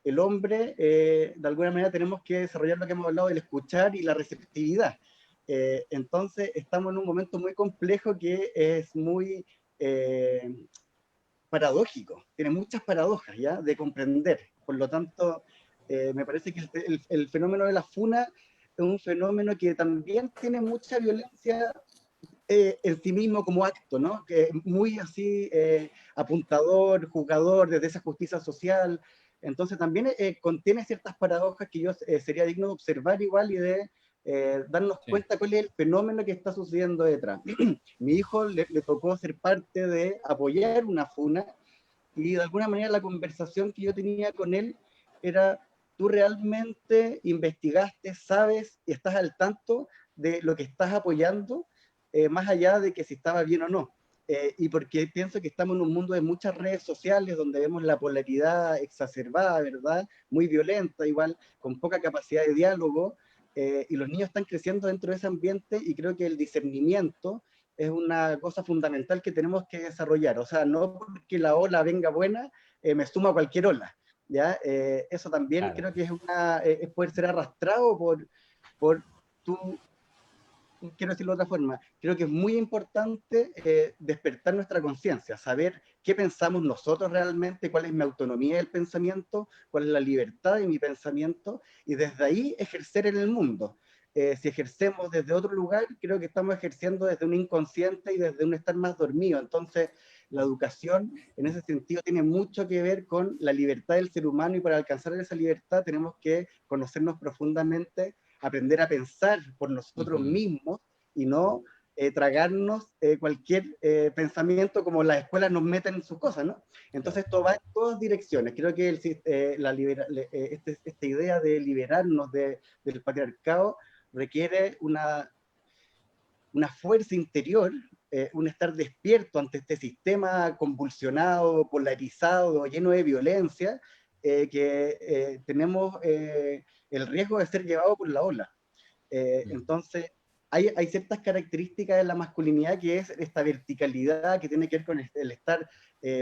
S3: el hombre, de alguna manera tenemos que desarrollar lo que hemos hablado del escuchar y la receptividad. Entonces estamos en un momento muy complejo que es muy paradójico, tiene muchas paradojas ya de comprender. Por lo tanto, me parece que el fenómeno de la funa es un fenómeno que también tiene mucha violencia en sí mismo como acto, ¿no? Que muy así apuntador, juzgador desde esa justicia social. Entonces también contiene ciertas paradojas que yo sería digno de observar igual y de darnos cuenta cuál es el fenómeno que está sucediendo detrás. Mi hijo le tocó ser parte de apoyar una funa y de alguna manera la conversación que yo tenía con él era: tú realmente investigaste, sabes y estás al tanto de lo que estás apoyando, más allá de que si estaba bien o no. Y porque pienso que estamos en un mundo de muchas redes sociales donde vemos la polaridad exacerbada, ¿verdad? Muy violenta, igual, con poca capacidad de diálogo, y los niños están creciendo dentro de ese ambiente y creo que el discernimiento es una cosa fundamental que tenemos que desarrollar. O sea, no porque la ola venga buena, me sumo a cualquier ola, ¿ya? Eso también creo que es poder ser arrastrado por tu... Quiero decirlo de otra forma, creo que es muy importante despertar nuestra conciencia, saber qué pensamos nosotros realmente, cuál es mi autonomía del pensamiento, cuál es la libertad de mi pensamiento, y desde ahí ejercer en el mundo. Si ejercemos desde otro lugar, creo que estamos ejerciendo desde un inconsciente y desde un estar más dormido. Entonces, la educación en ese sentido tiene mucho que ver con la libertad del ser humano, y para alcanzar esa libertad tenemos que conocernos profundamente, aprender a pensar por nosotros mismos y no tragarnos cualquier pensamiento como las escuelas nos meten en sus cosas, ¿no? Entonces esto va en todas direcciones. Creo que esta idea de liberarnos del patriarcado requiere una fuerza interior, un estar despierto ante este sistema convulsionado, polarizado, lleno de violencia, que tenemos el riesgo de ser llevado por la ola. Entonces, hay ciertas características de la masculinidad que es esta verticalidad que tiene que ver con el estar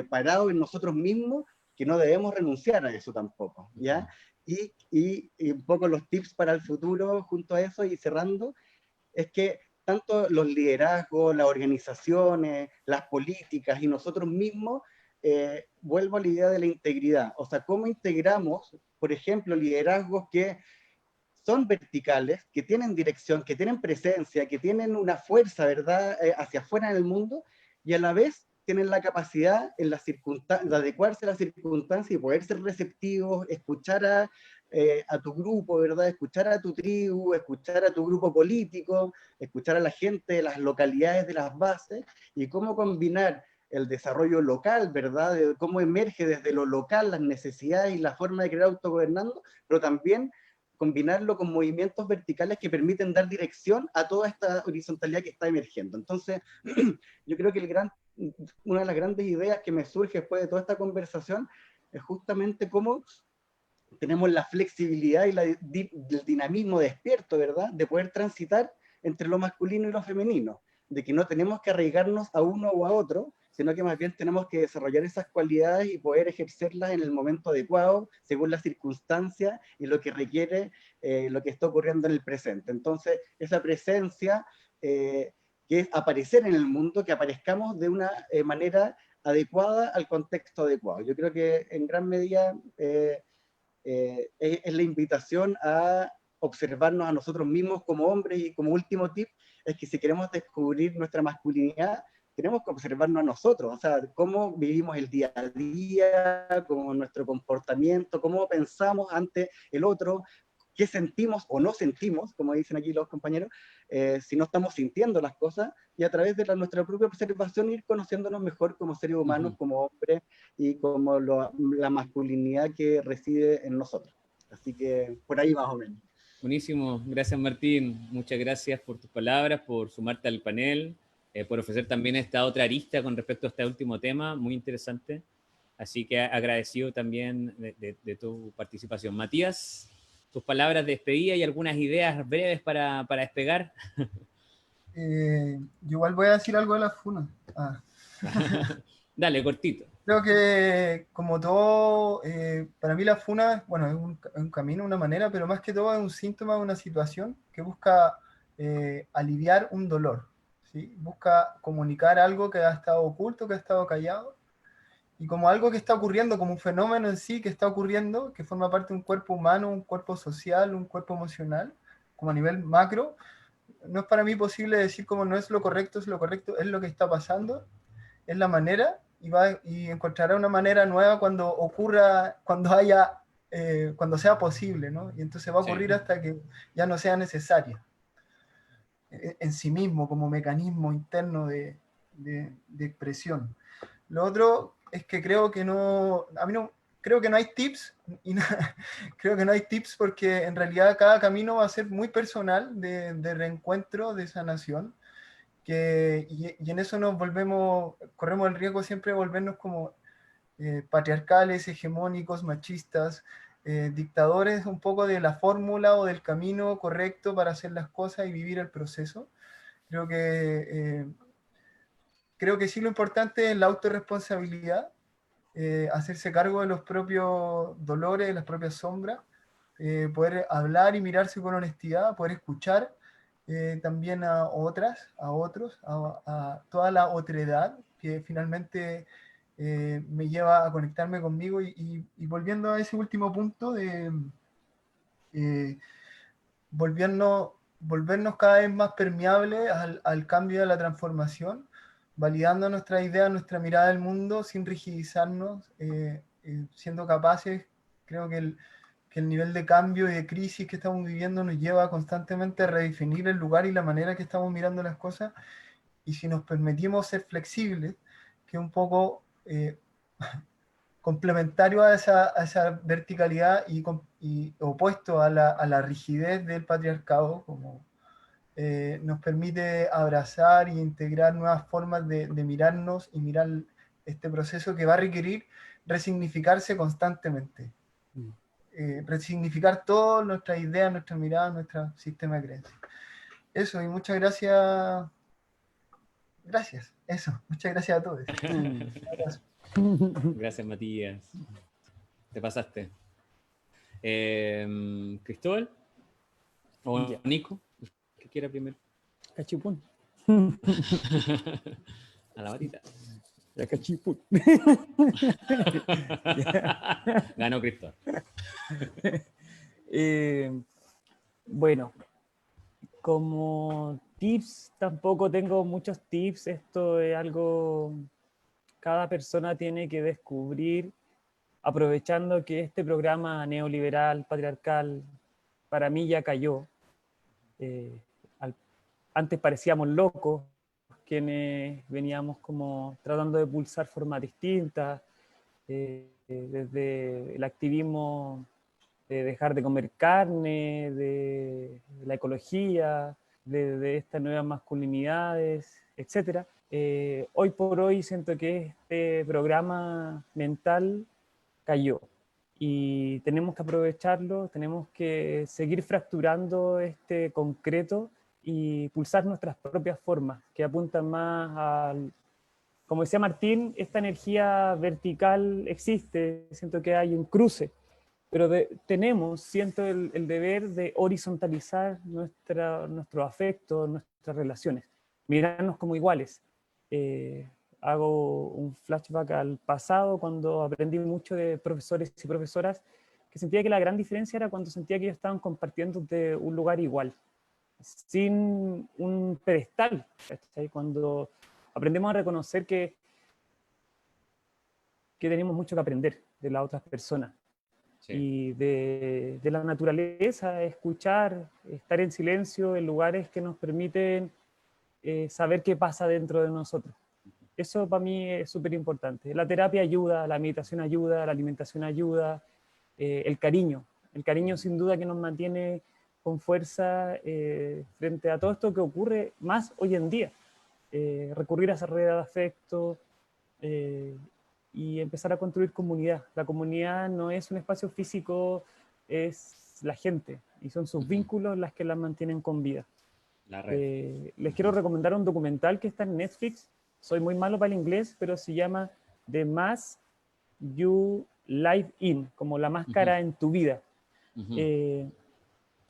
S3: parado en nosotros mismos, que no debemos renunciar a eso tampoco, ¿ya? Y un poco los tips para el futuro junto a eso y cerrando, es que tanto los liderazgos, las organizaciones, las políticas y nosotros mismos, vuelvo a la idea de la integridad. O sea, ¿cómo integramos, por ejemplo, liderazgos que son verticales, que tienen dirección, que tienen presencia, que tienen una fuerza, ¿verdad?, hacia afuera en el mundo, y a la vez tienen la capacidad en las circunstancias, de adecuarse a las circunstancias y poder ser receptivos, escuchar a tu grupo, ¿verdad? Escuchar a tu tribu, escuchar a tu grupo político, escuchar a la gente de las localidades, de las bases, y cómo combinar el desarrollo local, ¿verdad? De cómo emerge desde lo local las necesidades y la forma de crear autogobernando, pero también combinarlo con movimientos verticales que permiten dar dirección a toda esta horizontalidad que está emergiendo. Entonces, yo creo que una de las grandes ideas que me surge después de toda esta conversación es justamente cómo tenemos la flexibilidad y el dinamismo despierto, ¿verdad? De poder transitar entre lo masculino y lo femenino, de que no tenemos que arraigarnos a uno o a otro, sino que más bien tenemos que desarrollar esas cualidades y poder ejercerlas en el momento adecuado, según las circunstancias y lo que requiere lo que está ocurriendo en el presente. Entonces, esa presencia, que es aparecer en el mundo, que aparezcamos de una manera adecuada al contexto adecuado. Yo creo que en gran medida es la invitación a observarnos a nosotros mismos como hombres, y como último tip es que si queremos descubrir nuestra masculinidad, tenemos que observarnos a nosotros, o sea, cómo vivimos el día a día, cómo nuestro comportamiento, cómo pensamos ante el otro, qué sentimos o no sentimos, como dicen aquí los compañeros, si no estamos sintiendo las cosas, y a través de nuestra propia observación ir conociéndonos mejor como seres humanos, como hombres, y como la masculinidad que reside en nosotros. Así que por ahí más o menos.
S1: Buenísimo, gracias Martín, muchas gracias por tus palabras, por sumarte al panel, por ofrecer también esta otra arista con respecto a este último tema, muy interesante. Así que agradecido también de tu participación. Matías, tus palabras de despedida y algunas ideas breves para despegar.
S2: Yo igual voy a decir algo de la FUNA.
S1: Dale, cortito.
S2: Creo que como todo, para mí la FUNA, bueno, es un camino, una manera, pero más que todo es un síntoma de una situación que busca aliviar un dolor, ¿sí? Busca comunicar algo que ha estado oculto, que ha estado callado, y como algo que está ocurriendo, como un fenómeno en sí que está ocurriendo, que forma parte de un cuerpo humano, un cuerpo social, un cuerpo emocional, como a nivel macro. No es para mí posible decir como no es lo correcto, es lo correcto, es lo que está pasando, es la manera, y encontrará una manera nueva cuando ocurra, cuando sea posible, ¿no? Y entonces va a ocurrir hasta que ya no sea necesaria en sí mismo, como mecanismo interno de expresión. Lo otro es que creo que creo que no hay tips, creo que no hay tips porque en realidad cada camino va a ser muy personal de reencuentro, de sanación, y en eso corremos el riesgo siempre de volvernos como patriarcales, hegemónicos, machistas, dictadores un poco de la fórmula o del camino correcto para hacer las cosas y vivir el proceso. Creo que, creo que sí, lo importante es la autorresponsabilidad, hacerse cargo de los propios dolores, de las propias sombras, poder hablar y mirarse con honestidad, poder escuchar también a otras, a otros, a toda la otredad que finalmente me lleva a conectarme conmigo, y volviendo a ese último punto de volvernos cada vez más permeables al cambio y a la transformación, validando nuestra idea, nuestra mirada del mundo sin rigidizarnos, siendo capaces. Creo que el nivel de cambio y de crisis que estamos viviendo nos lleva constantemente a redefinir el lugar y la manera que estamos mirando las cosas, y si nos permitimos ser flexibles, que un poco complementario a esa verticalidad y opuesto a la rigidez del patriarcado, como nos permite abrazar e integrar nuevas formas de mirarnos y mirar este proceso que va a requerir resignificarse constantemente. Resignificar todas nuestras ideas, nuestra mirada, nuestro sistema de creencias. Eso, y muchas gracias. Gracias, eso. Muchas gracias a todos.
S1: Gracias, Matías. Te pasaste. Cristóbal o Nico, ¿qué quiera primero?
S5: Cachipún.
S1: A la varita.
S5: La cachipún.
S1: Ganó Cristóbal.
S5: Bueno, como tips, tampoco tengo muchos tips. Esto es algo cada persona tiene que descubrir, aprovechando que este programa neoliberal, patriarcal, para mí ya cayó. Antes parecíamos locos, quienes veníamos como tratando de pulsar formas distintas, desde el activismo de dejar de comer carne, de la ecología, de estas nuevas masculinidades, etc. Hoy por hoy siento que este programa mental cayó y tenemos que aprovecharlo, tenemos que seguir fracturando este concreto y pulsar nuestras propias formas que apuntan más al, como decía Martín, esta energía vertical existe, siento que hay un cruce, pero siento el deber de horizontalizar nuestro afecto, nuestras relaciones, mirarnos como iguales. Hago un flashback al pasado cuando aprendí mucho de profesores y profesoras que sentía que la gran diferencia era cuando sentía que ellos estaban compartiendo de un lugar igual, sin un pedestal, ¿cachai? Cuando aprendemos a reconocer que tenemos mucho que aprender de las otras personas. Sí. Y de la naturaleza, escuchar, estar en silencio en lugares que nos permiten saber qué pasa dentro de nosotros. Eso para mí es súper importante. La terapia ayuda, la meditación ayuda, la alimentación ayuda, el cariño sin duda que nos mantiene con fuerza frente a todo esto que ocurre más hoy en día. Recurrir a esa red de afecto y empezar a construir comunidad. La comunidad no es un espacio físico, es la gente, y son sus vínculos las que la mantienen con vida. La red. Les quiero recomendar un documental que está en Netflix. Soy muy malo para el inglés, pero se llama The Mask You Live In, como la máscara en tu vida.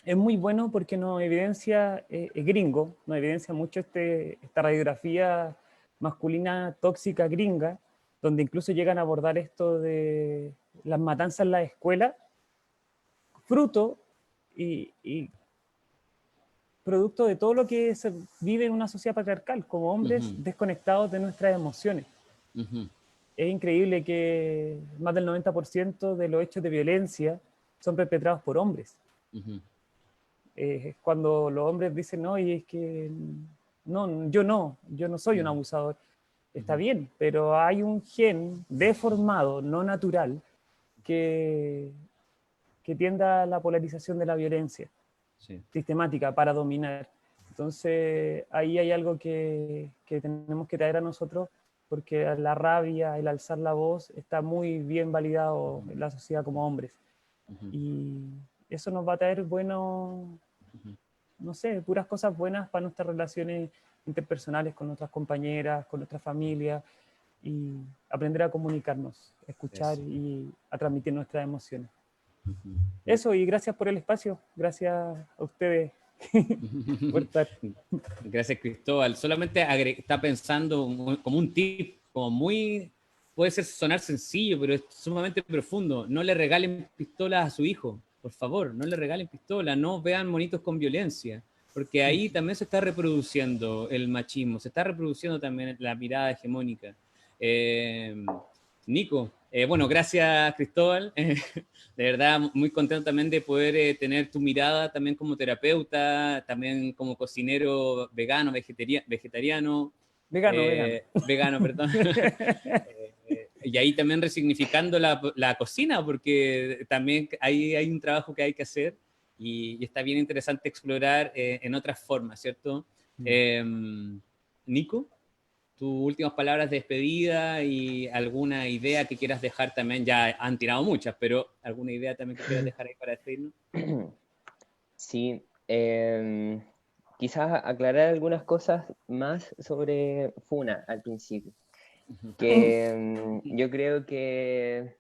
S5: Es muy bueno porque nos evidencia, es gringo, nos evidencia mucho esta radiografía masculina tóxica gringa, donde incluso llegan a abordar esto de las matanzas en la escuela, fruto y producto de todo lo que se vive en una sociedad patriarcal, como hombres desconectados de nuestras emociones. Es increíble que más del 90% de los hechos de violencia son perpetrados por hombres. Cuando los hombres dicen, no, y es que no, yo no soy un abusador. Está bien, pero hay un gen deformado, no natural, que tiende a la polarización de la violencia sistemática para dominar. Entonces, ahí hay algo que tenemos que traer a nosotros, porque la rabia, el alzar la voz, está muy bien validado en la sociedad como hombres. Y eso nos va a traer no sé, puras cosas buenas para nuestras relaciones interpersonales con nuestras compañeras, con nuestra familia, y aprender a comunicarnos, a escuchar y a transmitir nuestras emociones. Eso, y gracias por el espacio, gracias a ustedes por estar.
S1: Gracias, Cristóbal. Solamente está pensando como un tip, como muy, puede sonar sencillo, pero es sumamente profundo. No le regalen pistolas a su hijo, por favor, no le regalen pistolas, no vean monitos con violencia, porque ahí también se está reproduciendo el machismo, se está reproduciendo también la mirada hegemónica. Nico, bueno, gracias, Cristóbal. De verdad, muy contento también de poder tener tu mirada también como terapeuta, también como cocinero vegano, vegetariano. Vegano, perdón. Y ahí también resignificando la cocina, porque también hay un trabajo que hay que hacer y está bien interesante explorar en otras formas, ¿cierto? Nico, tus últimas palabras de despedida y alguna idea que quieras dejar también. Ya han tirado muchas, pero alguna idea también que quieras dejar ahí para despedirnos.
S4: Sí, quizás aclarar algunas cosas más sobre Funa al principio. Que yo creo que,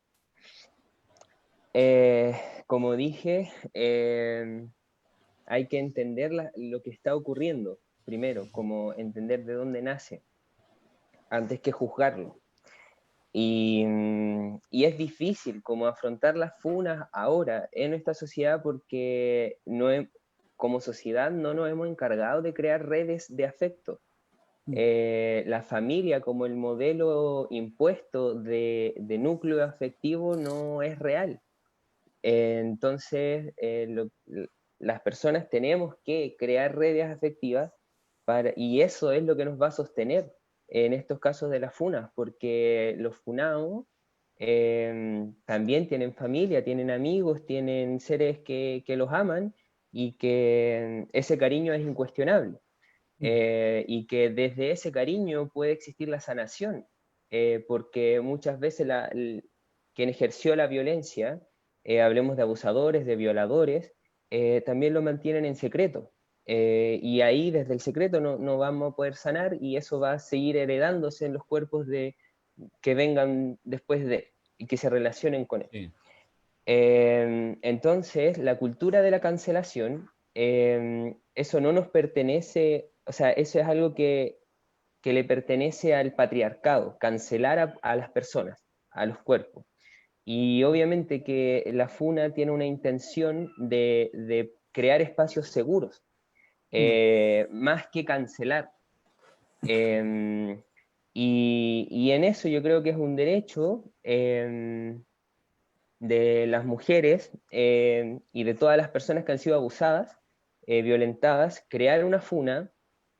S4: como dije, hay que entender lo que está ocurriendo primero, como entender de dónde nace, antes que juzgarlo. Y es difícil como afrontar las funas ahora en esta sociedad porque como sociedad no nos hemos encargado de crear redes de afecto. la familia como el modelo impuesto de núcleo afectivo no es real. Entonces, las personas tenemos que crear redes afectivas y eso es lo que nos va a sostener en estos casos de las funas, porque los funados también tienen familia, tienen amigos, tienen seres que los aman y que ese cariño es incuestionable. Y que desde ese cariño puede existir la sanación, porque muchas veces quien ejerció la violencia, hablemos de abusadores, de violadores, también lo mantienen en secreto. Y ahí desde el secreto no vamos a poder sanar y eso va a seguir heredándose en los cuerpos que vengan después y que se relacionen con él. Sí. Entonces, la cultura de la cancelación, eso no nos pertenece, o sea, eso es algo que le pertenece al patriarcado, cancelar a las personas, a los cuerpos. Y obviamente que la FUNA tiene una intención de crear espacios seguros, más que cancelar. Y en eso yo creo que es un derecho de las mujeres y de todas las personas que han sido abusadas, violentadas, crear una FUNA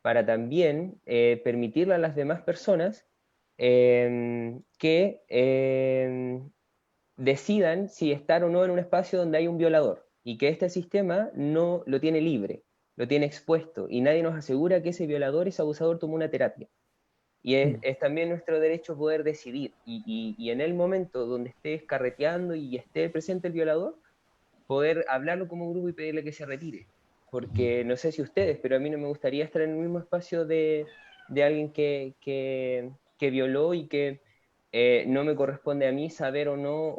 S4: para también permitirle a las demás personas que decidan si estar o no en un espacio donde hay un violador y que este sistema no lo tiene libre, lo tiene expuesto y nadie nos asegura que ese violador, ese abusador tomó una terapia. Y es también nuestro derecho poder decidir. Y en el momento donde estés carreteando y esté presente el violador, poder hablarlo como grupo y pedirle que se retire. Porque no sé si ustedes, pero a mí no me gustaría estar en el mismo espacio de alguien que violó y que no me corresponde a mí saber o no,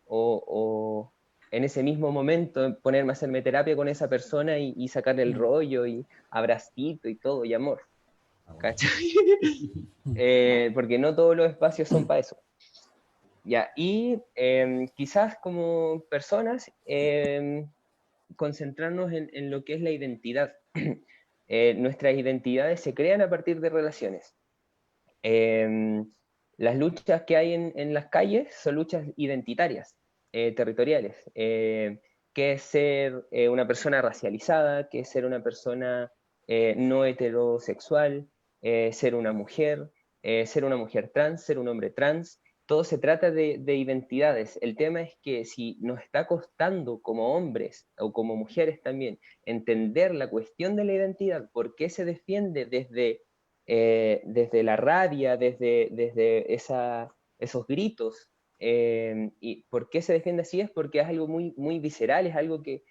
S4: o en ese mismo momento ponerme a hacerme terapia con esa persona y sacarle el rollo y abracito y todo, y amor. ¿Cachai? Porque no todos los espacios son para eso. Ya, y quizás como personas concentrarnos en lo que es la identidad. Nuestras identidades se crean a partir de relaciones. Las luchas que hay en las calles son luchas identitarias, territoriales. ¿Qué es ser una persona racializada? ¿Qué es ser una persona no heterosexual? Ser una mujer trans, ser un hombre trans. Todo se trata de identidades. El tema es que si nos está costando como hombres o como mujeres también entender la cuestión de la identidad, por qué se defiende desde la rabia, desde esos gritos, y por qué se defiende así es porque es algo muy, muy visceral, es algo que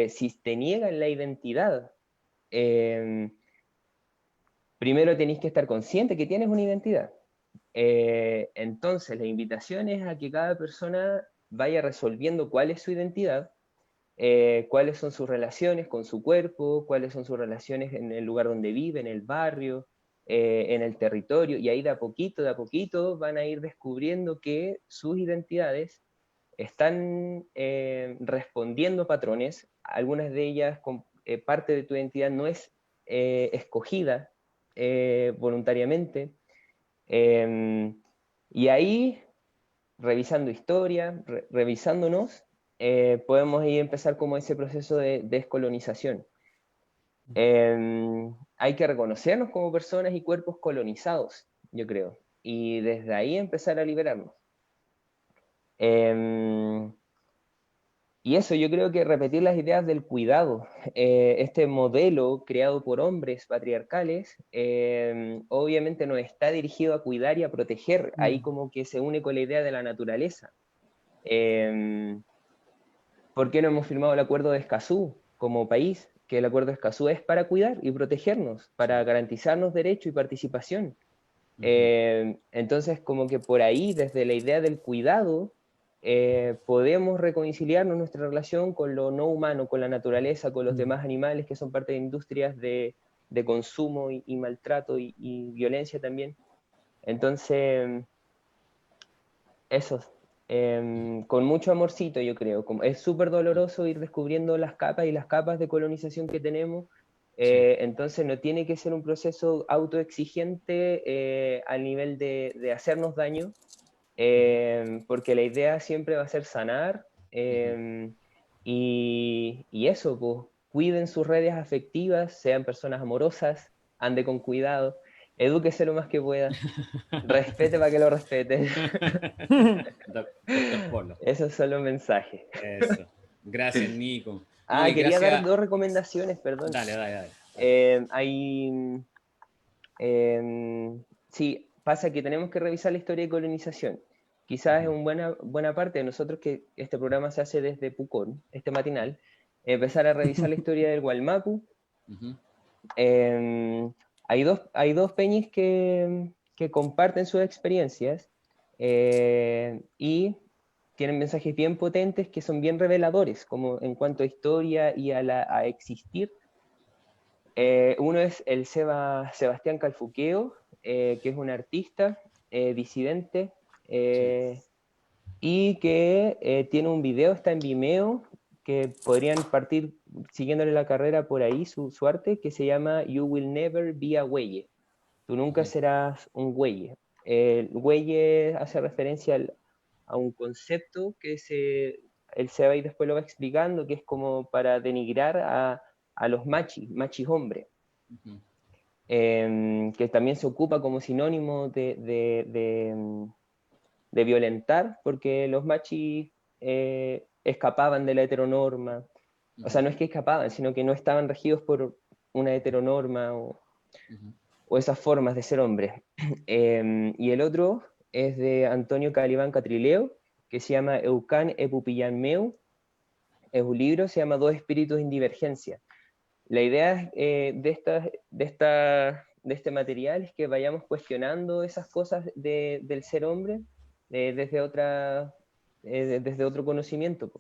S4: si te niegan la identidad, primero tenéis que estar consciente que tienes una identidad. Entonces la invitación es a que cada persona vaya resolviendo cuál es su identidad, cuáles son sus relaciones con su cuerpo, cuáles son sus relaciones en el lugar donde vive, en el barrio, en el territorio, y ahí de a poquito van a ir descubriendo que sus identidades están respondiendo patrones, algunas de ellas, parte de tu identidad no es escogida voluntariamente, y ahí, revisando historia, revisándonos, podemos ir a empezar como ese proceso de descolonización. Hay que reconocernos como personas y cuerpos colonizados, yo creo, y desde ahí empezar a liberarnos. Y eso, yo creo que repetir las ideas del cuidado, este modelo creado por hombres patriarcales, obviamente no está dirigido a cuidar y a proteger, ahí como que se une con la idea de la naturaleza. ¿Por qué no hemos firmado el Acuerdo de Escazú como país? Que el Acuerdo de Escazú es para cuidar y protegernos, para garantizarnos derecho y participación. Entonces, como que por ahí, desde la idea del cuidado, podemos reconciliarnos nuestra relación con lo no humano, con la naturaleza, con los demás animales que son parte de industrias de consumo y maltrato y violencia también. Entonces, eso, con mucho amorcito, yo creo. Es súper doloroso ir descubriendo las capas y las capas de colonización que tenemos, Entonces no tiene que ser un proceso autoexigente al nivel de hacernos daño, porque la idea siempre va a ser sanar, y eso, pues, cuiden sus redes afectivas, sean personas amorosas, ande con cuidado, edúquese lo más que pueda, respete para que lo respeten.
S1: Doctor Polo.
S4: Esos son los mensajes.
S1: Eso. Gracias, Nico.
S4: Quería dar 2 recomendaciones, perdón.
S1: Dale.
S4: Sí, pasa que tenemos que revisar la historia de colonización. Quizás es una buena parte de nosotros, que este programa se hace desde Pucón, este matinal, empezar a revisar la historia del Gualmapu. Hay dos peñis que comparten sus experiencias y tienen mensajes bien potentes que son bien reveladores, como en cuanto a historia y a existir. Uno es el Sebastián Calfuqueo, que es un artista disidente, y que tiene un video, está en Vimeo, que podrían partir siguiéndole la carrera por ahí, su arte, que se llama You Will Never Be a Güeye. Tú nunca serás un güeye. El güeye hace referencia a un concepto que el Seba y después lo va explicando, que es como para denigrar a los machis hombres, que también se ocupa como sinónimo de violentar, porque los machis escapaban de la heteronorma. O sea, no es que escapaban, sino que no estaban regidos por una heteronorma o esas formas de ser hombre. Y el otro es de Antonio Calibán Catrileo, que se llama Eucan Epupillan Meu. Es un libro, se llama Dos espíritus en divergencia. La idea de este material es que vayamos cuestionando esas cosas del ser hombre desde otro conocimiento,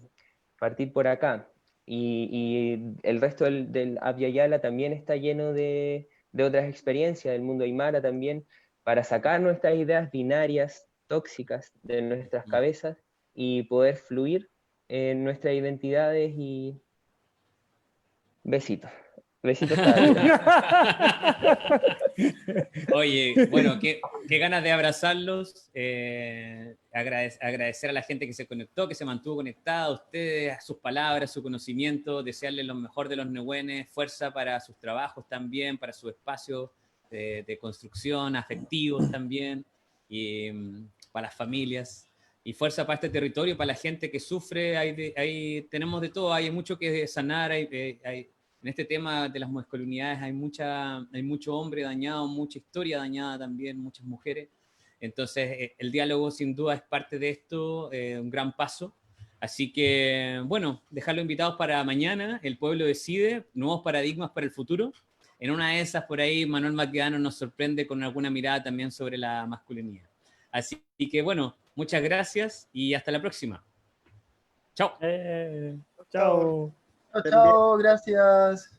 S4: partir por acá. Y el resto del Abya Yala también está lleno de otras experiencias, del mundo aymara también, para sacar nuestras ideas binarias, tóxicas de nuestras cabezas y poder fluir en nuestras identidades. Y besitos. Besitos cada día.
S1: Oye, bueno, qué ganas de abrazarlos, agradecer a la gente que se conectó, que se mantuvo conectada, a ustedes, a sus palabras, su conocimiento, desearles lo mejor de los nehuenes, fuerza para sus trabajos también, para su espacio de construcción, afectivos también, y para las familias, y fuerza para este territorio, para la gente que sufre. Ahí tenemos de todo, hay mucho que sanar, en este tema de las masculinidades hay mucho hombre dañado, mucha historia dañada también, muchas mujeres. Entonces, el diálogo sin duda es parte de esto, un gran paso. Así que, bueno, dejarlo invitados para mañana. El pueblo decide, nuevos paradigmas para el futuro. En una de esas, por ahí, Manuel Maquedano nos sorprende con alguna mirada también sobre la masculinidad. Así que, bueno, muchas gracias y hasta la próxima. Chao.
S5: Chao.
S2: Chao, gracias.